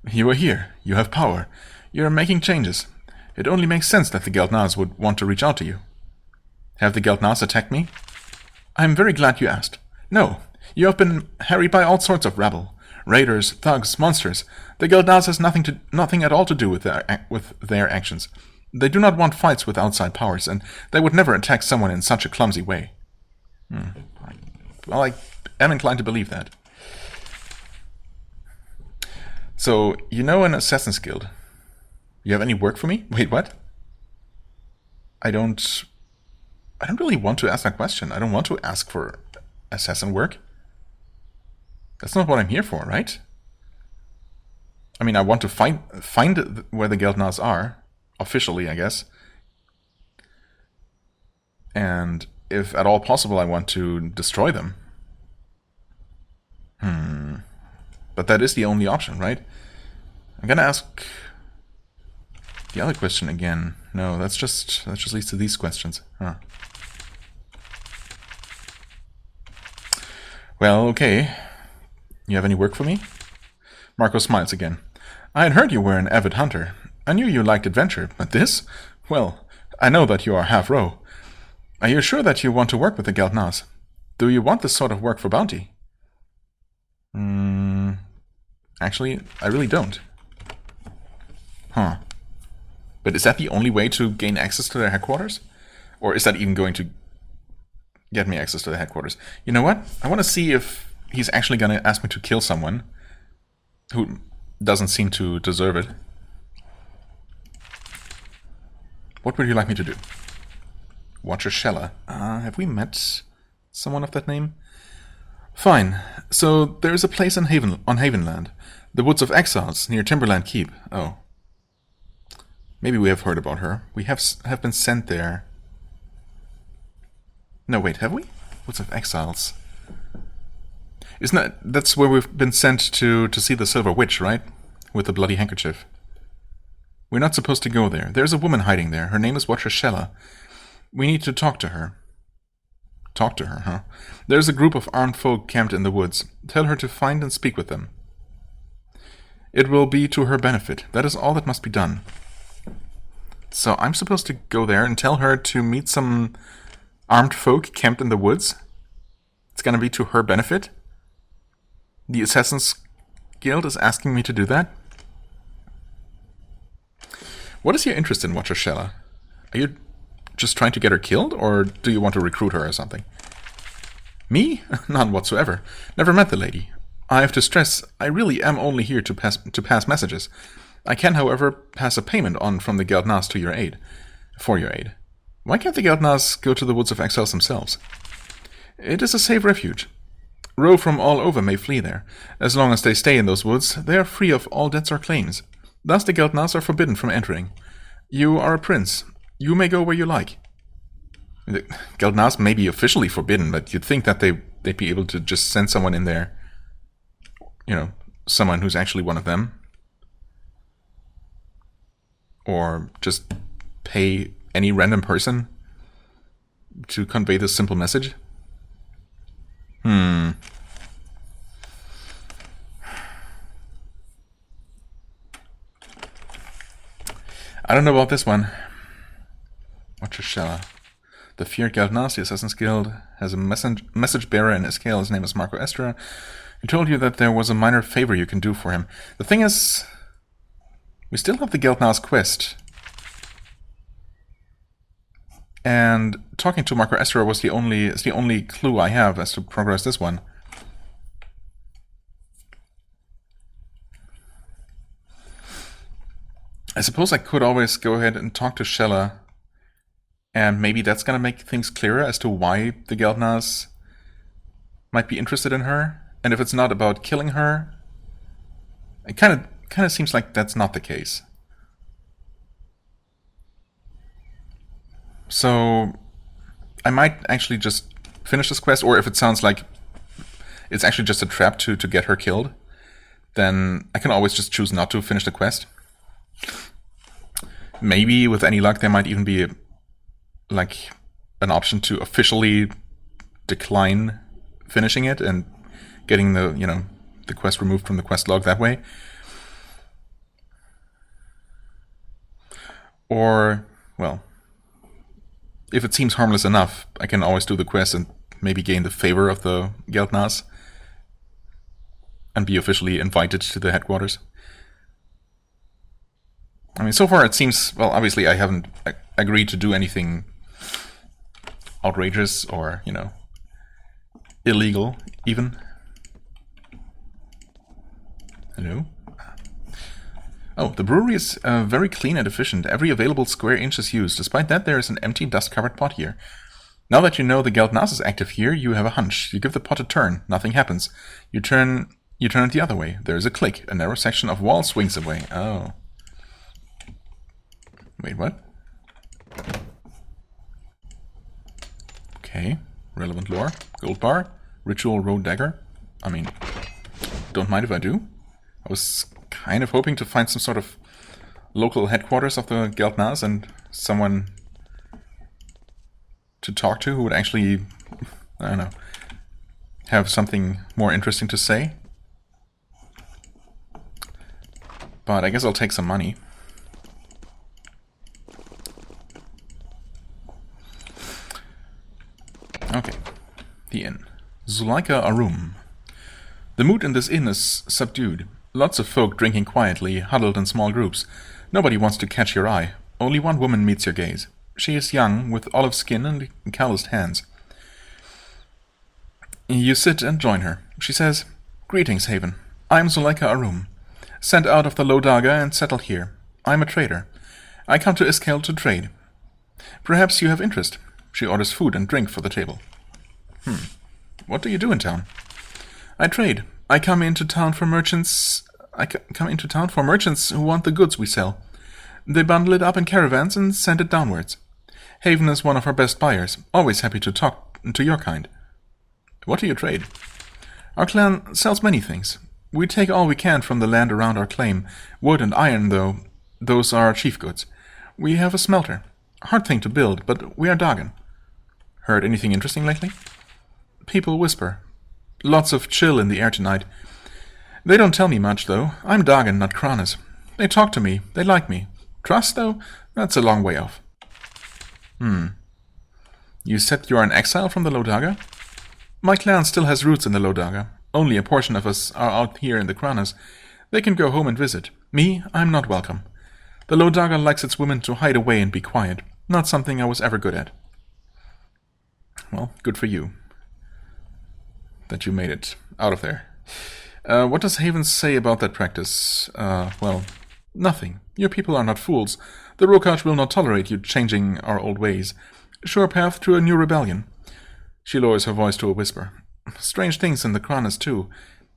You are here. You have power. You are making changes. It only makes sense that the Geldnas would want to reach out to you. Have the Geldnas attacked me? I am very glad you asked. No, you have been harried by all sorts of rabble. Raiders, thugs, monsters. The Geldnas has nothing at all to do with their actions. They do not want fights with outside powers, and they would never attack someone in such a clumsy way. Well, I am inclined to believe that. So, you know an Assassin's Guild. You have any work for me? Wait, what? I don't really want to ask that question. I don't want to ask for assassin work. That's not what I'm here for, right? I mean, I want to find where the Geldnas are. Officially, I guess. And if at all possible, I want to destroy them. But that is the only option, right? I'm gonna ask the other question again. No, that just leads to these questions. Huh. Well, okay. You have any work for me? Marco smiles again. I had heard you were an avid hunter. I knew you liked adventure, but this? Well, I know that you are half-row. Are you sure that you want to work with the Geldnas? Do you want this sort of work for bounty? Actually, I really don't. Huh. But is that the only way to gain access to their headquarters? Or is that even going to get me access to the headquarters? You know what? I want to see if he's actually going to ask me to kill someone who doesn't seem to deserve it. What would you like me to do? Watcher Shella. Have we met someone of that name? Fine. So there is a place on Havenland. The Woods of Exiles, near Timberland Keep. Oh. Maybe we have heard about her. We have been sent there. No, wait, have we? Woods of Exiles. That's where we've been sent to see the Silver Witch, right? With the bloody handkerchief. We're not supposed to go there. There's a woman hiding there. Her name is Watcher Shella. We need to talk to her. Talk to her, huh? There's a group of armed folk camped in the woods. Tell her to find and speak with them. It will be to her benefit. That is all that must be done. So I'm supposed to go there and tell her to meet some armed folk camped in the woods? It's gonna be to her benefit? The Assassin's Guild is asking me to do that? What is your interest in Watcher Shella? Are you just trying to get her killed, or do you want to recruit her or something? Me? None whatsoever. Never met the lady. I have to stress, I really am only here to pass messages. I can, however, pass a payment on from the Geldnas to your aid. For your aid. Why can't the Geldnas go to the Woods of Exiles themselves? It is a safe refuge. Row from all over may flee there. As long as they stay in those woods, they are free of all debts or claims. Thus the Geldnas are forbidden from entering. You are a prince. You may go where you like. The Geldnas may be officially forbidden, but you'd think that they'd be able to just send someone in there. You know, someone who's actually one of them. Or just pay any random person to convey this simple message. I don't know about this one. Watcher Shella. The feared Geldnas, the Assassin's Guild, has a message bearer in Isskale. His name is Marco Estra. He told you that there was a minor favor you can do for him. The thing is, we still have the Geldnas quest. And talking to Marco Estra is the only clue I have as to progress this one. I suppose I could always go ahead and talk to Shella, and maybe that's gonna make things clearer as to why the Geldnas might be interested in her. And if it's not about killing her, it kind of seems like that's not the case. So I might actually just finish this quest, or if it sounds like it's actually just a trap to get her killed, then I can always just choose not to finish the quest. Maybe, with any luck, there might even be like an option to officially decline finishing it and getting the quest removed from the quest log that way. Or, well, if it seems harmless enough, I can always do the quest and maybe gain the favor of the Geldnas and be officially invited to the headquarters. I mean, so far it seems, well, obviously I haven't agreed to do anything outrageous or, illegal, even. Hello? Oh, the brewery is very clean and efficient. Every available square inch is used. Despite that, there is an empty, dust-covered pot here. Now that you know the Geldnas is active here, you have a hunch. You give the pot a turn. Nothing happens. You turn it the other way. There is a click. A narrow section of wall swings away. Oh. Wait, what? Okay. Relevant lore. Gold bar. Ritual road dagger. I mean, don't mind if I do. I was kind of hoping to find some sort of local headquarters of the Geldnas and someone to talk to who would actually, I don't know, have something more interesting to say. But I guess I'll take some money. Okay, the inn. Zuleika Arum. The mood in this inn is subdued. Lots of folk drinking quietly, huddled in small groups. Nobody wants to catch your eye. Only one woman meets your gaze. She is young, with olive skin and calloused hands. You sit and join her. She says, "Greetings, Haven. I am Zuleika Arum, sent out of the Lodaga and settled here. I am a trader. I come to Isskale to trade. Perhaps you have interest." She orders food and drink for the table. What do you do in town? I trade. I come into town for merchants who want the goods we sell. They bundle it up in caravans and send it downwards. Haven is one of our best buyers, always happy to talk to your kind. What do you trade? Our clan sells many things. We take all we can from the land around our claim. Wood and iron, though, Those are chief goods. We have a smelter. Hard thing to build, but we are Dagen. Heard anything interesting lately? People whisper. Lots of chill in the air tonight. They don't tell me much, though. I'm Dagen, not Kranas. They talk to me. They like me. Trust, though? That's a long way off. You said you are in exile from the Lodaga? My clan still has roots in the Lodaga. Only a portion of us are out here in the Kranas. They can go home and visit. Me, I'm not welcome. The Lodaga likes its women to hide away and be quiet. Not something I was ever good at. Well, good for you. That you made it out of there. What does Haven say about that practice? Well, nothing. Your people are not fools. The Rokash will not tolerate you changing our old ways. Sure path to a new rebellion. She lowers her voice to a whisper. Strange things in the Kranas, too.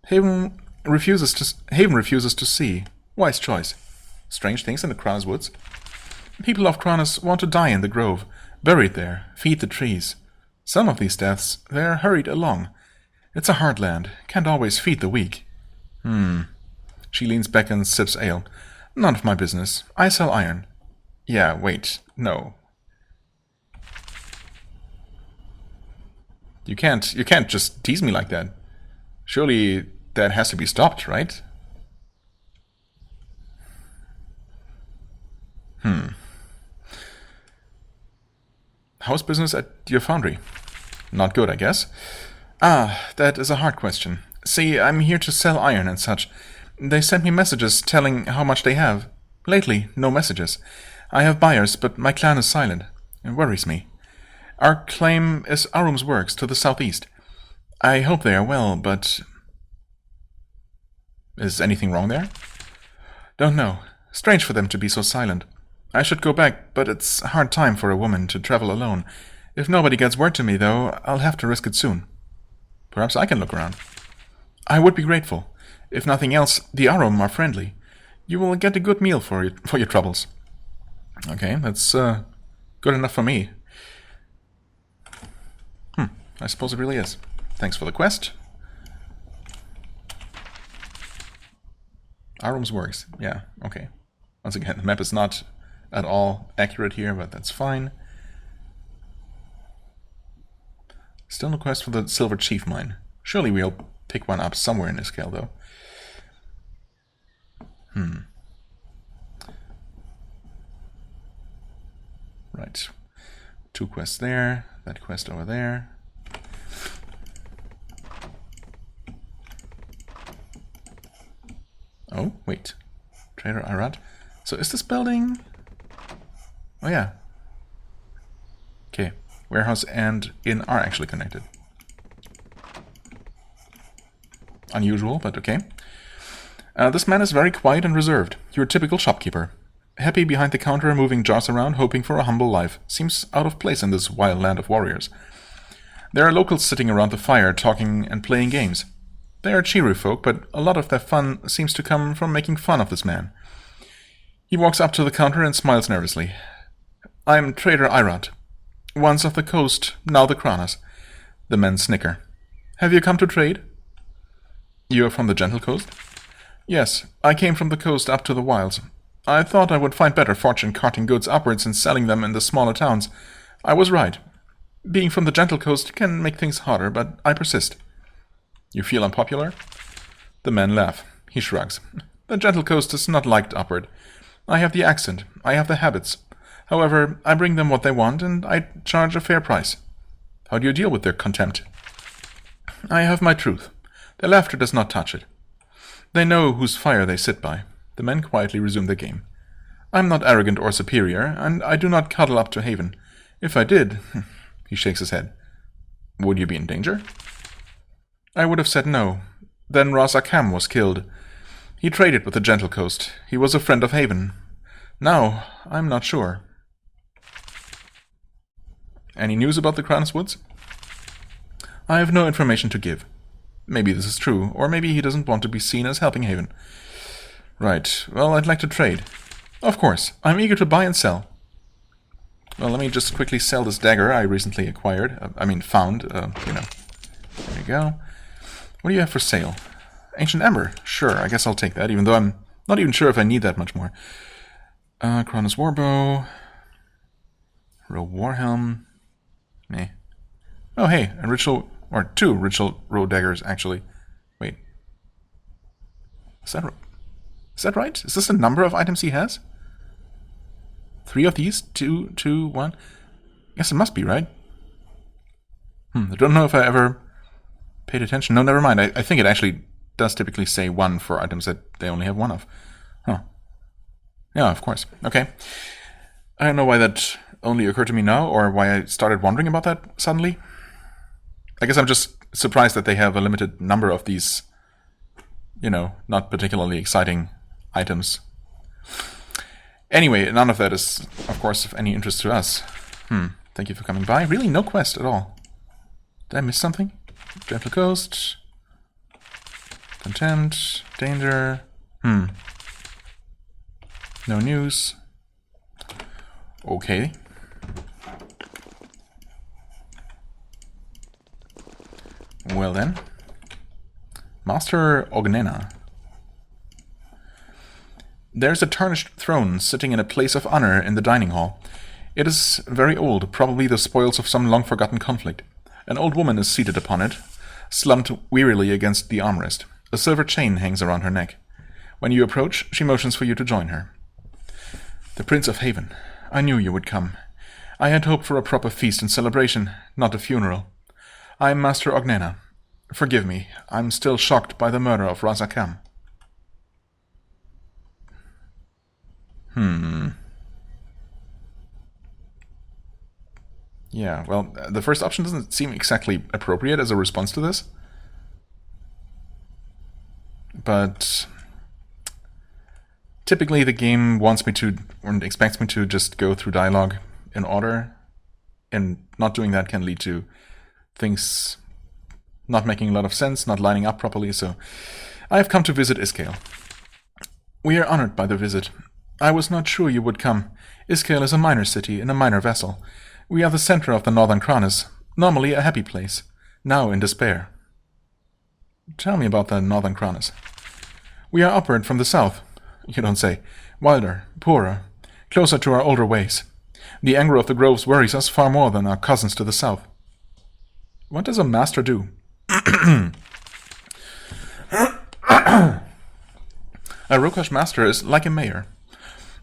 Haven refuses to see. Wise choice. Strange things in the Kranas woods? People of Kranas want to die in the grove. Buried there. Feed the trees. Some of these deaths, they're hurried along. It's a hard land. Can't always feed the weak. She leans back and sips ale. None of my business. I sell iron. Yeah, wait. No. You can't just tease me like that. Surely that has to be stopped, right? How's business at your foundry? Not good, I guess. That is a hard question. See, I'm here to sell iron and such. They sent me messages telling how much they have. Lately, no messages. I have buyers, but my clan is silent. It worries me. Our claim is Arum's works to the southeast. I hope they are well, but... Is anything wrong there? Don't know. Strange for them to be so silent. I should go back, but it's a hard time for a woman to travel alone. If nobody gets word to me, though, I'll have to risk it soon. Perhaps I can look around. I would be grateful. If nothing else, the Arum are friendly. You will get a good meal for your troubles. Okay, that's good enough for me. I suppose it really is. Thanks for the quest. Arum's works. Yeah, okay. Once again, the map is not at all accurate here, but that's fine. Still no quest for the Silver Chief Mine. Surely we'll pick one up somewhere in Isskale, though. Right. 2 quests there. That quest over there. Oh, wait. Trader Arad. So is this building... Oh, yeah. Okay. Warehouse and inn are actually connected. Unusual, but okay. This man is very quiet and reserved. Your typical shopkeeper. Happy behind the counter, moving jars around, hoping for a humble life. Seems out of place in this wild land of warriors. There are locals sitting around the fire, talking and playing games. They are cheery folk, but a lot of their fun seems to come from making fun of this man. He walks up to the counter and smiles nervously. I'm Trader Irad. Once of the coast, now the Kranas. The men snicker. Have you come to trade? You are from the Gentle Coast? Yes, I came from the coast up to the wilds. I thought I would find better fortune carting goods upwards and selling them in the smaller towns. I was right. Being from the Gentle Coast can make things harder, but I persist. You feel unpopular? The men laugh. He shrugs. The Gentle Coast is not liked upward. I have the accent. I have the habits. However, I bring them what they want, and I charge a fair price. How do you deal with their contempt? I have my truth. Their laughter does not touch it. They know whose fire they sit by. The men quietly resume their game. I'm not arrogant or superior, and I do not cuddle up to Haven. If I did... He shakes his head. Would you be in danger? I would have said no. Then Ras Akam was killed. He traded with the Gentle Coast. He was a friend of Haven. Now, I'm not sure. Any news about the Kranas Woods? I have no information to give. Maybe this is true, or maybe he doesn't want to be seen as helping Haven. Right, well, I'd like to trade. Of course, I'm eager to buy and sell. Well, let me just quickly sell this dagger I recently acquired. Found, There we go. What do you have for sale? Ancient Ember. Sure, I guess I'll take that, even though I'm not even sure if I need that much more. Kranas Warbow. Row Warhelm. Meh. Oh, hey, a ritual, or 2 ritual row daggers, actually. Wait. Is that right? Is this the number of items he has? 3 of these? 2, 1? Yes, it must be, right? I don't know if I ever paid attention. No, never mind. I think it actually does typically say 1 for items that they only have 1 of. Huh. Yeah, of course. Okay. I don't know why that only occurred to me now, or why I started wondering about that suddenly. I guess I'm just surprised that they have a limited number of these, not particularly exciting items. Anyway, none of that is, of course, of any interest to us. Thank you for coming by. Really, no quest at all. Did I miss something? Gentle Coast. Contempt. Danger. No news. Okay. Well then. Master Ognena. There's a tarnished throne sitting in a place of honor in the dining hall. It is very old, probably the spoils of some long-forgotten conflict. An old woman is seated upon it, slumped wearily against the armrest. A silver chain hangs around her neck. When you approach, she motions for you to join her. The Prince of Haven. I knew you would come. I had hoped for a proper feast and celebration, not a funeral. I am Master Ognena. Forgive me, I'm still shocked by the murder of Razakam. Yeah, well, the first option doesn't seem exactly appropriate as a response to this. But typically the game wants me to, or expects me to just go through dialogue in order, and not doing that can lead to things not making a lot of sense, not lining up properly, so I have come to visit Isskale. We are honored by the visit. I was not sure you would come. Isskale is a minor city in a minor vessel. We are the center of the northern Kranas, normally a happy place, now in despair. Tell me about the northern Kranas. We are upward from the south, you don't say, wilder, poorer, closer to our older ways. The anger of the groves worries us far more than our cousins to the south. What does a master do? A Rokash master is like a mayor.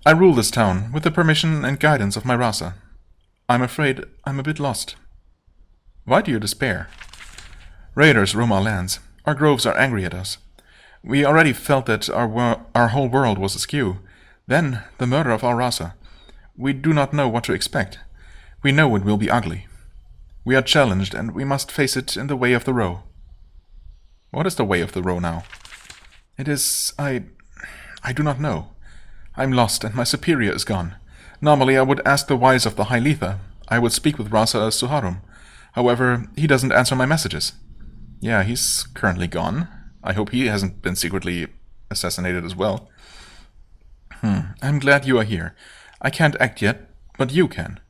I rule this town with the permission and guidance of my Rasa. I'm afraid I'm a bit lost. Why do you despair? Raiders roam our lands. Our groves are angry at us. We already felt that our whole world was askew. Then, the murder of our Rasa. We do not know what to expect. We know it will be ugly. We are challenged, and we must face it in the way of the row. What is the way of the row now? It is... I do not know. I'm lost, and my superior is gone. Normally I would ask the wise of the High Letha. I would speak with Rasa Suharum. However, he doesn't answer my messages. Yeah, he's currently gone. I hope he hasn't been secretly assassinated as well. I'm glad you are here. I can't act yet, but you can.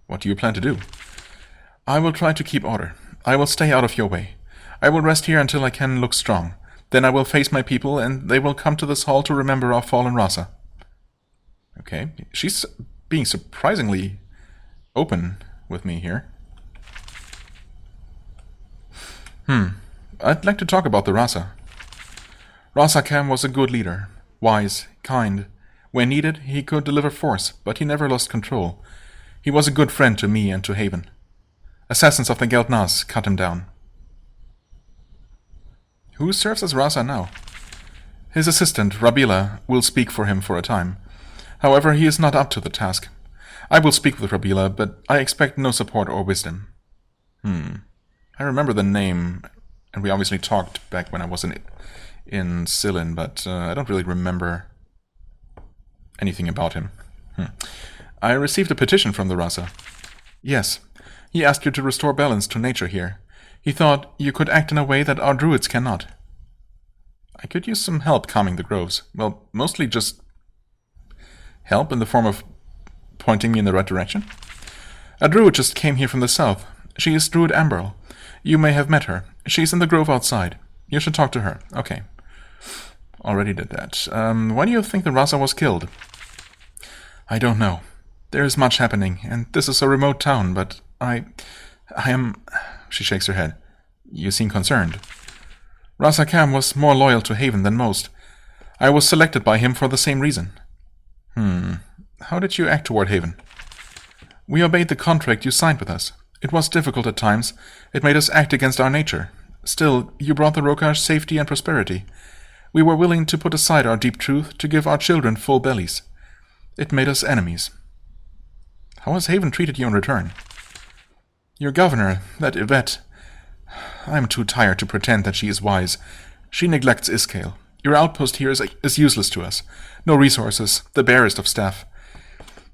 What do you plan to do? I will try to keep order. I will stay out of your way. I will rest here until I can look strong. Then I will face my people, and they will come to this hall to remember our fallen Rasa. Okay, she's being surprisingly open with me here. I'd like to talk about the Rasa. Razakam was a good leader, wise, kind. When needed, he could deliver force, but he never lost control. He was a good friend to me and to Haven. Assassins of the Geldnas cut him down. Who serves as Rasa now? His assistant, Rabila, will speak for him for a time. However, he is not up to the task. I will speak with Rabila, but I expect no support or wisdom. I remember the name, and we obviously talked back when I was in Silin, but I don't really remember anything about him. I received a petition from the Rasa. Yes, he asked you to restore balance to nature here. He thought you could act in a way that our druids cannot. I could use some help calming the groves. Well, mostly just help in the form of pointing me in the right direction. A druid just came here from the south. She is Druid Amberl. You may have met her. She's in the grove outside. You should talk to her. Okay. Already did that. Why do you think the Rasa was killed? I don't know. There is much happening, and this is a remote town, but I am... She shakes her head. You seem concerned. Rasakam was more loyal to Haven than most. I was selected by him for the same reason. How did you act toward Haven? We obeyed the contract you signed with us. It was difficult at times. It made us act against our nature. Still, you brought the Rokash safety and prosperity. We were willing to put aside our deep truth to give our children full bellies. It made us enemies. How has Haven treated you in return? Your governor, that Yvette... I am too tired to pretend that she is wise. She neglects Isskale. Your outpost here is useless to us. No resources, the barest of staff.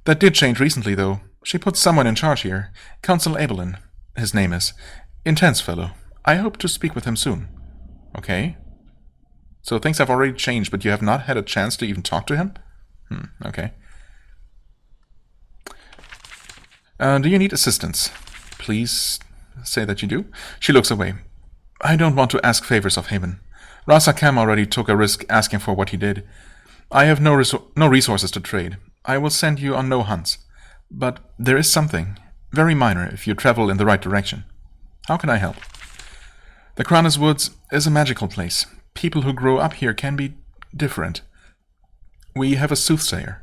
That did change recently, though. She put someone in charge here. Consul Abelin, his name is. Intense fellow. I hope to speak with him soon. Okay. So things have already changed, but you have not had a chance to even talk to him? Okay. Do you need assistance? Please say that you do. She looks away. I don't want to ask favors of Haven. Rasakam already took a risk asking for what he did. I have no resources to trade. I will send you on no hunts. But there is something, very minor if you travel in the right direction. How can I help? The Kranas Woods is a magical place. People who grow up here can be different. We have a soothsayer.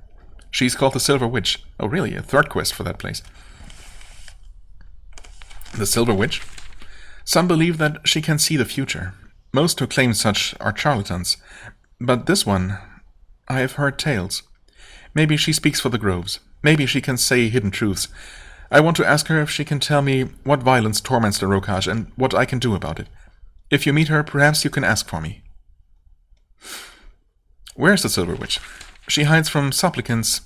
She's called the Silver Witch. Oh really, a third quest for that place. The Silver Witch? Some believe that she can see the future. Most who claim such are charlatans. But this one, I have heard tales. Maybe she speaks for the groves. Maybe she can say hidden truths. I want to ask her if she can tell me what violence torments the Rokash and what I can do about it. If you meet her, perhaps you can ask for me. Where's the Silver Witch? She hides from supplicants.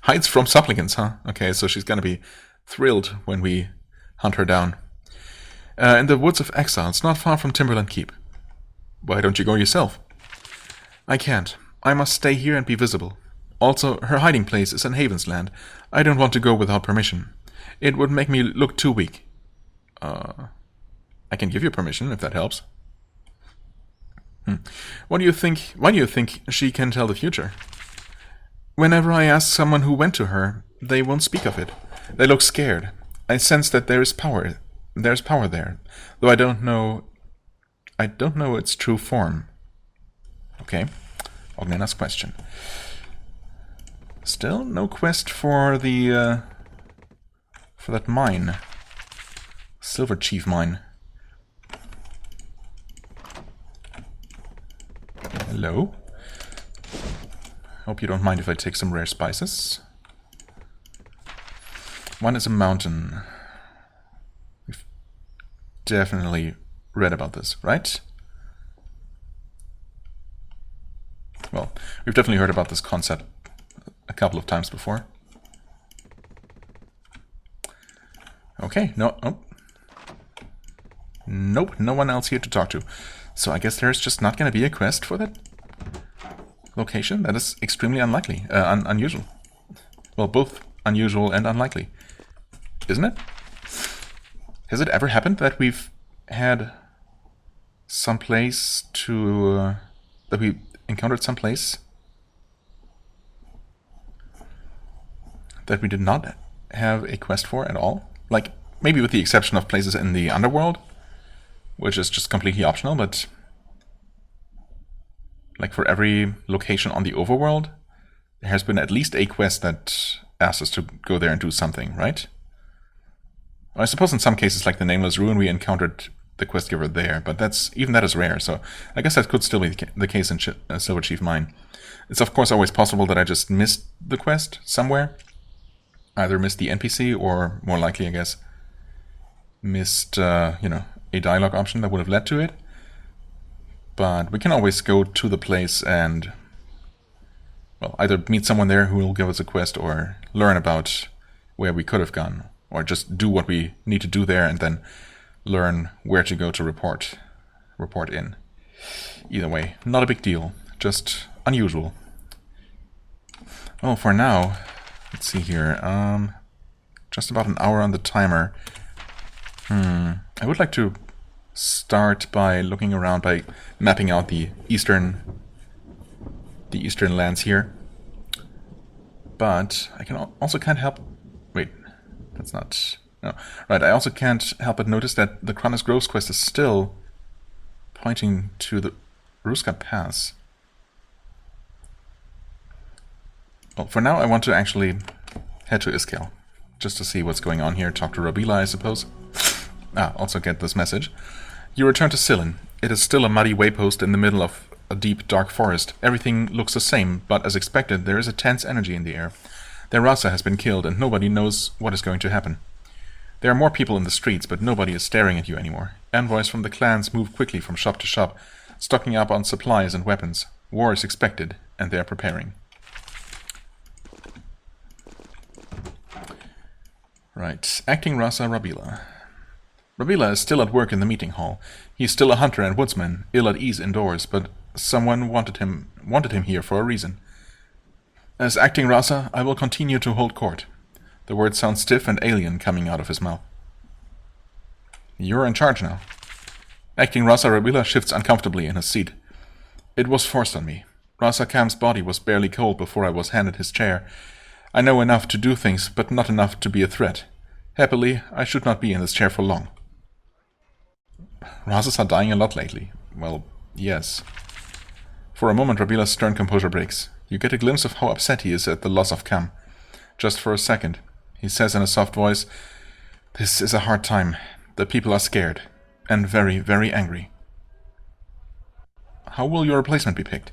Hides from supplicants, huh? Okay, so she's gonna be thrilled when we hunt her down. In the Woods of Exiles, not far from Timberland Keep. Why don't you go yourself? I can't. I must stay here and be visible. Also, her hiding place is in Haven's land. I don't want to go without permission. It would make me look too weak. I can give you permission, if that helps. Why do you think she can tell the future? Whenever I ask someone who went to her, they won't speak of it. They look scared. I sense that there is power. There's power there, though I don't know its true form. Okay, Ognena's question. Still no quest for the for that mine, Silver Chief mine. Hello. Hope you don't mind if I take some rare spices. One is a mountain. We've definitely read about this, right? Well, we've definitely heard about this concept a couple of times before. Okay, no, oh. Nope, no one else here to talk to. So I guess there's just not going to be a quest for that location? That is extremely unlikely, unusual. Well, both unusual and unlikely. Isn't it? Has it ever happened that we've had some place to... that we encountered some place that we did not have a quest for at all? Like, maybe with the exception of places in the underworld, which is just completely optional, but like for every location on the overworld, there has been at least a quest that asks us to go there and do something, right? I suppose in some cases, like the Nameless Ruin, we encountered the quest giver there, but even that is rare, so I guess that could still be the case in Silver Chief Mine. It's of course always possible that I just missed the quest somewhere. Either missed the NPC, or more likely, I guess, missed, you know, a dialogue option that would have led to it. But we can always go to the place and, well, either meet someone there who will give us a quest, or learn about where we could have gone, or just do what we need to do there and then learn where to go to report in. Either way, not a big deal, just unusual. Oh, for now, let's see here, just about an hour on the timer. I would like to start by looking around, by mapping out the eastern lands here. But I can also can't help... Wait, that's not... No. Right, I also can't help but notice that the Kranas Groves quest is still pointing to the Ruska Pass. Well, for now I want to actually head to Isskale, just to see what's going on here, talk to Rabila, I suppose. Also get this message. You return to Sacramentum. It is still a muddy waypost in the middle of a deep, dark forest. Everything looks the same, but as expected, there is a tense energy in the air. Their Rasa has been killed, and nobody knows what is going to happen. There are more people in the streets, but nobody is staring at you anymore. Envoys from the clans move quickly from shop to shop, stocking up on supplies and weapons. War is expected, and they are preparing. Right, Acting Rasa Rabila. Rabila is still at work in the meeting hall. He is still a hunter and woodsman, ill at ease indoors, but someone wanted him here for a reason. As Acting Rasa, I will continue to hold court. The words sound stiff and alien coming out of his mouth. You're in charge now. Acting Rasa Rabila shifts uncomfortably in his seat. It was forced on me. Rasa Kam's body was barely cold before I was handed his chair. I know enough to do things, but not enough to be a threat. Happily, I should not be in this chair for long. Rasas are dying a lot lately. Well, yes. For a moment, Rabila's stern composure breaks. You get a glimpse of how upset he is at the loss of Kam. Just for a second. He says in a soft voice, "This is a hard time. The people are scared. And very, very angry." How will your replacement be picked?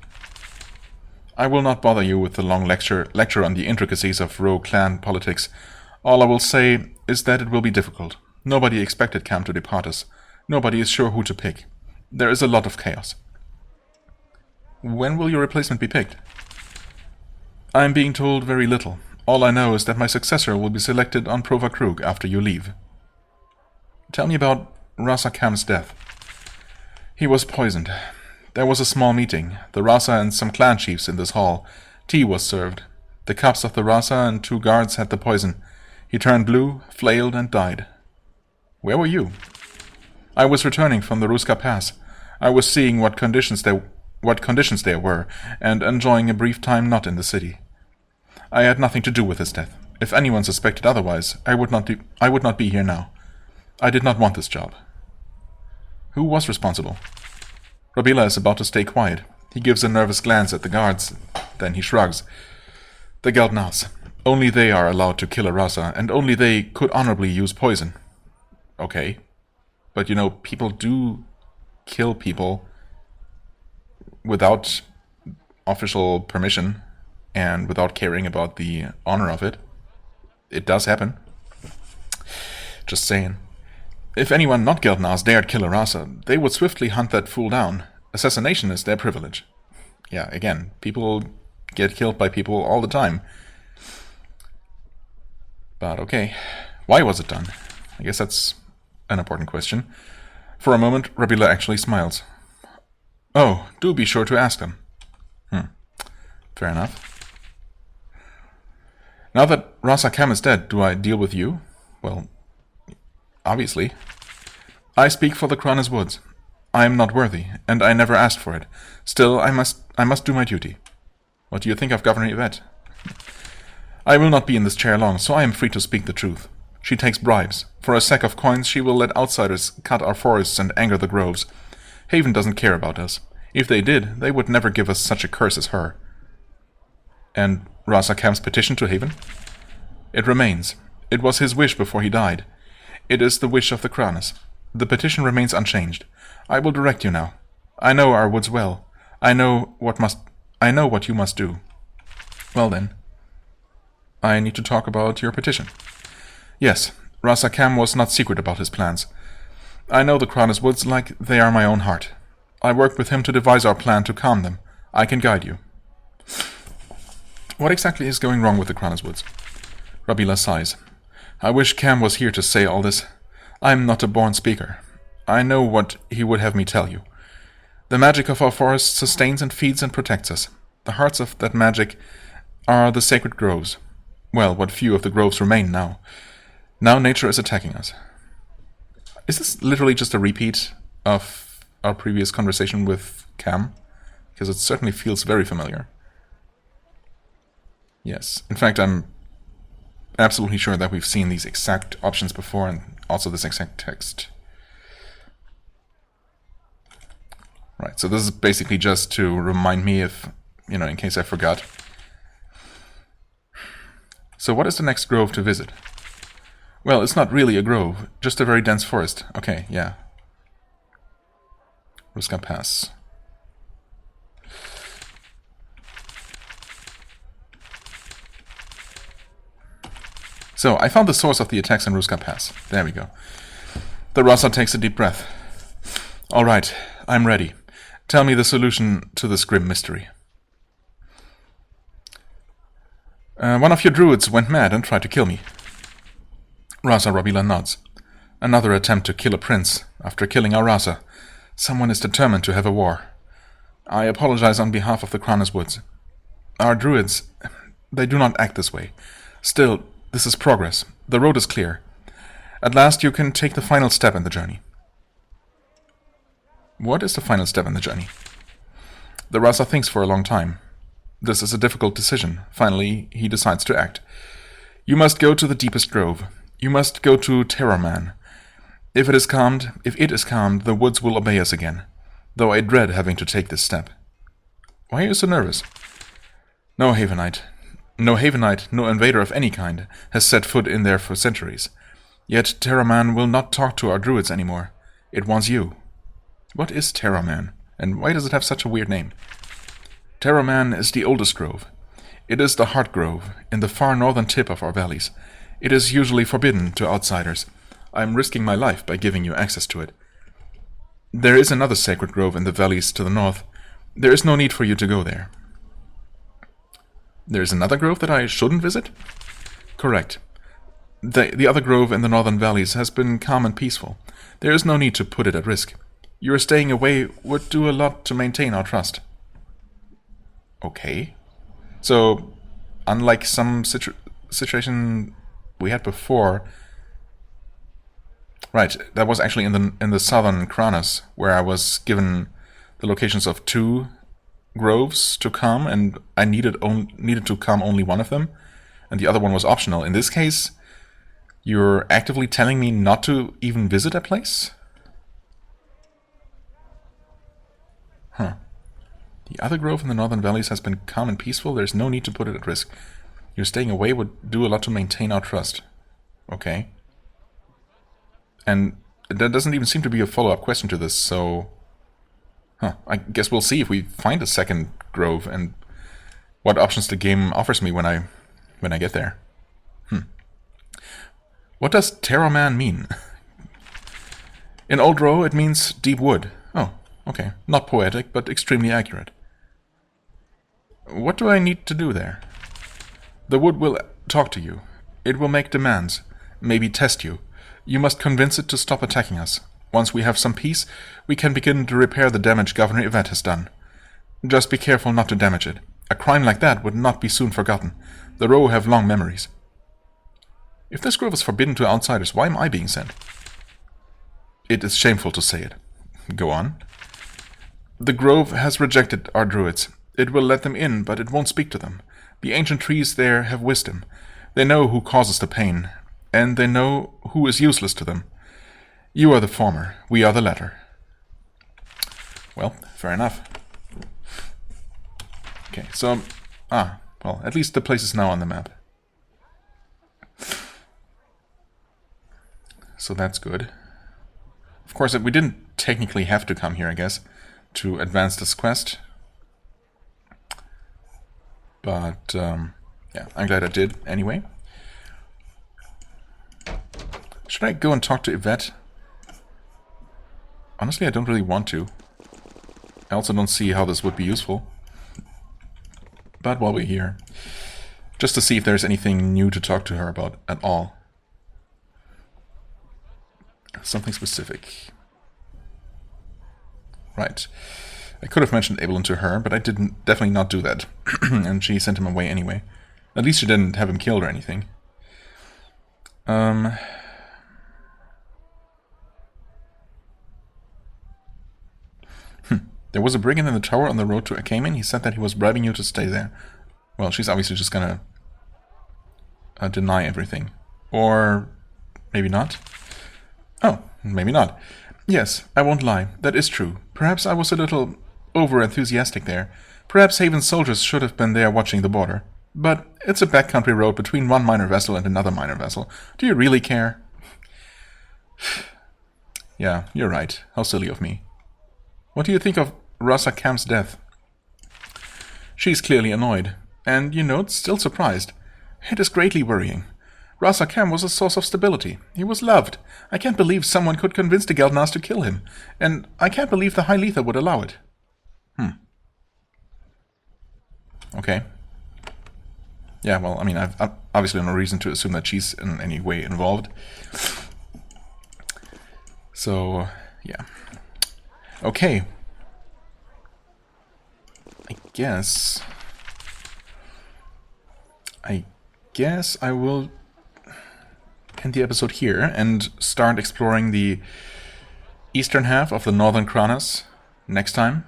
I will not bother you with the long lecture on the intricacies of rogue clan politics. All I will say is that it will be difficult. Nobody expected Kam to depart us. Nobody is sure who to pick. There is a lot of chaos. When will your replacement be picked? I am being told very little. All I know is that my successor will be selected on Prova Krug after you leave. Tell me about Rasa Kam's death. He was poisoned. There was a small meeting. The Rasa and some clan chiefs in this hall. Tea was served. The cups of the Rasa and 2 guards had the poison. He turned blue, flailed, and died. Where were you? I was returning from the Ruska Pass. I was seeing what conditions there were, and enjoying a brief time not in the city. I had nothing to do with his death. If anyone suspected otherwise, I would not be here now. I did not want this job. Who was responsible? Rabila is about to stay quiet. He gives a nervous glance at the guards. Then he shrugs. The Geldnas. Only they are allowed to kill a Rasa, and only they could honorably use poison. Okay. But you know, people do kill people without official permission and without caring about the honor of it. It does happen. Just saying. If anyone not Geldnas dared kill a Rasa, they would swiftly hunt that fool down. Assassination is their privilege. Yeah, again, people get killed by people all the time. But okay, why was it done? I guess that's an important question. For a moment, Rabila actually smiles. Oh, do be sure to ask them. Fair enough. Now that Rasa Kam is dead, do I deal with you? Well, obviously. I speak for the Kranas Woods. I am not worthy, and I never asked for it. Still, I must do my duty. What do you think of Governor Yvette? I will not be in this chair long, so I am free to speak the truth. She takes bribes. For a sack of coins, she will let outsiders cut our forests and anger the groves. Haven doesn't care about us. If they did, they would never give us such a curse as her. And Rasa Kam's petition to Haven? It remains. It was his wish before he died. It is the wish of the Kranas. The petition remains unchanged. I will direct you now. I know our woods well. I know what you must do. Well then, I need to talk about your petition. Yes, Rasa Kam was not secret about his plans. I know the Kranas Woods like they are my own heart. I worked with him to devise our plan to calm them. I can guide you. What exactly is going wrong with the Kranas Woods? Rabila sighs. I wish Kam was here to say all this. I am not a born speaker. I know what he would have me tell you. The magic of our forest sustains and feeds and protects us. The hearts of that magic are the sacred groves. Well, what few of the groves remain now. Now nature is attacking us. Is this literally just a repeat of our previous conversation with Kam? Because it certainly feels very familiar. Yes. In fact, I'm absolutely sure that we've seen these exact options before, and also this exact text. Right, so this is basically just to remind me if, in case I forgot. So what is the next grove to visit? Well, it's not really a grove, just a very dense forest. Okay, yeah. Ruska Pass. So, I found the source of the attacks in Ruska Pass. There we go. The Rasa takes a deep breath. Alright, I'm ready. Tell me the solution to this grim mystery. One of your druids went mad and tried to kill me. Rasa Robila nods. Another attempt to kill a prince after killing our Rasa. Someone is determined to have a war. I apologize on behalf of the Kranas Woods. Our druids, they do not act this way. Still, this is progress. The road is clear. At last you can take the final step in the journey. What is the final step in the journey? The Rasa thinks for a long time. This is a difficult decision. Finally, he decides to act. You must go to the deepest grove. You must go to Terrorman. If it is calmed, the woods will obey us again. Though I dread having to take this step. Why are you so nervous? No Havenite, no invader of any kind, has set foot in there for centuries. Yet Terrorman will not talk to our druids anymore. It wants you. What is Terrorman, and why does it have such a weird name? Terrorman is the oldest grove. It is the Heart Grove, in the far northern tip of our valleys. It is usually forbidden to outsiders. I am risking my life by giving you access to it. There is another sacred grove in the valleys to the north. There is no need for you to go there. There is another grove that I shouldn't visit? Correct. The other grove in the northern valleys has been calm and peaceful. There is no need to put it at risk. Your staying away would do a lot to maintain our trust. Okay. So, unlike some situation we had before... Right, that was actually in the southern Kranas, where I was given the locations of 2 groves to come, and I needed to come only one of them, and the other one was optional. In this case, you're actively telling me not to even visit a place? Huh. The other grove in the northern valleys has been calm and peaceful. There's no need to put it at risk. Your staying away would do a lot to maintain our trust. Okay. And there doesn't even seem to be a follow-up question to this, so... I guess we'll see if we find a second grove and what options the game offers me when I get there. What does Terrorman mean? In Old Row, it means deep wood. Oh, okay. Not poetic, but extremely accurate. What do I need to do there? The wood will talk to you. It will make demands, maybe test you. You must convince it to stop attacking us. Once we have some peace, we can begin to repair the damage Governor Yvette has done. Just be careful not to damage it. A crime like that would not be soon forgotten. The Row have long memories. If this grove is forbidden to outsiders, why am I being sent? It is shameful to say it. Go on. The grove has rejected our druids. It will let them in, but it won't speak to them. The ancient trees there have wisdom. They know who causes the pain, and they know who is useless to them. You are the former, we are the latter. Well, fair enough. Okay, so... well, at least the place is now on the map. So that's good. Of course, we didn't technically have to come here, I guess, to advance this quest. But, yeah, I'm glad I did anyway. Should I go and talk to Yvette? Honestly, I don't really want to. I also don't see how this would be useful. But while we're here, just to see if there's anything new to talk to her about at all. Something specific. Right. I could have mentioned Abelin to her, but I didn't definitely not do that. And she sent him away anyway. At least she didn't have him killed or anything. There was a brigand in the tower on the road to Achaemen. He said that he was bribing you to stay there. Well, she's obviously just gonna deny everything. Or maybe not? Oh, maybe not. Yes, I won't lie. That is true. Perhaps I was a little over-enthusiastic there. Perhaps Haven's soldiers should have been there watching the border. But it's a backcountry road between one minor vessel and another minor vessel. Do you really care? Yeah, you're right. How silly of me. What do you think of Rasa Kam's death? She's clearly annoyed. And, you know, still surprised. It is greatly worrying. Rasa Kam was a source of stability. He was loved. I can't believe someone could convince the Geldnas to kill him. And I can't believe the High Letha would allow it. Okay. Yeah, well, I mean, I've obviously no reason to assume that she's in any way involved. So, yeah. Okay. I guess I will end the episode here and start exploring the eastern half of the northern Kranas next time.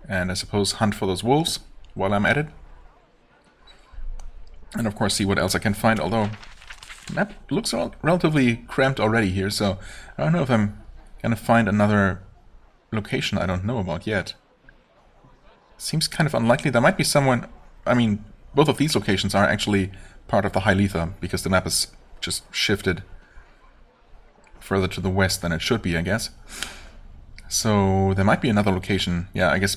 And I suppose hunt for those wolves while I'm at it. And of course see what else I can find, although the map looks relatively cramped already here, so I don't know if I'm gonna find another location I don't know about yet. Seems kind of unlikely. There might be someone... I mean, both of these locations are actually part of the High Letha, because the map is just shifted further to the west than it should be, I guess. So there might be another location. Yeah, I guess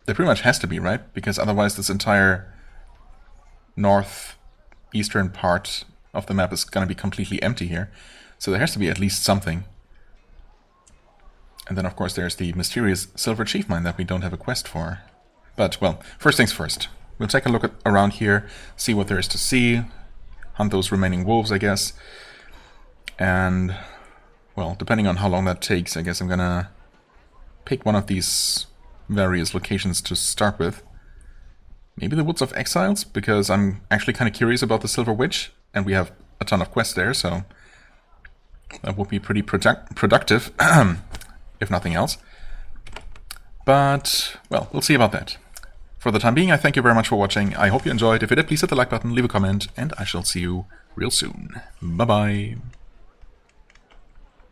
there pretty much has to be, right? Because otherwise this entire northeastern part of the map is going to be completely empty here. So there has to be at least something. And then of course there's the mysterious silver chief mine that we don't have a quest for. But, well, first things first. We'll take a look around here, see what there is to see, hunt those remaining wolves, I guess. And, well, depending on how long that takes, I guess I'm gonna pick one of these various locations to start with. Maybe the Woods of Exiles, because I'm actually kind of curious about the Silver Witch, and we have a ton of quests there, so that would be pretty productive, if nothing else. But, well, we'll see about that. For the time being, I thank you very much for watching. I hope you enjoyed. If you did, please hit the like button, leave a comment, and I shall see you real soon. Bye-bye.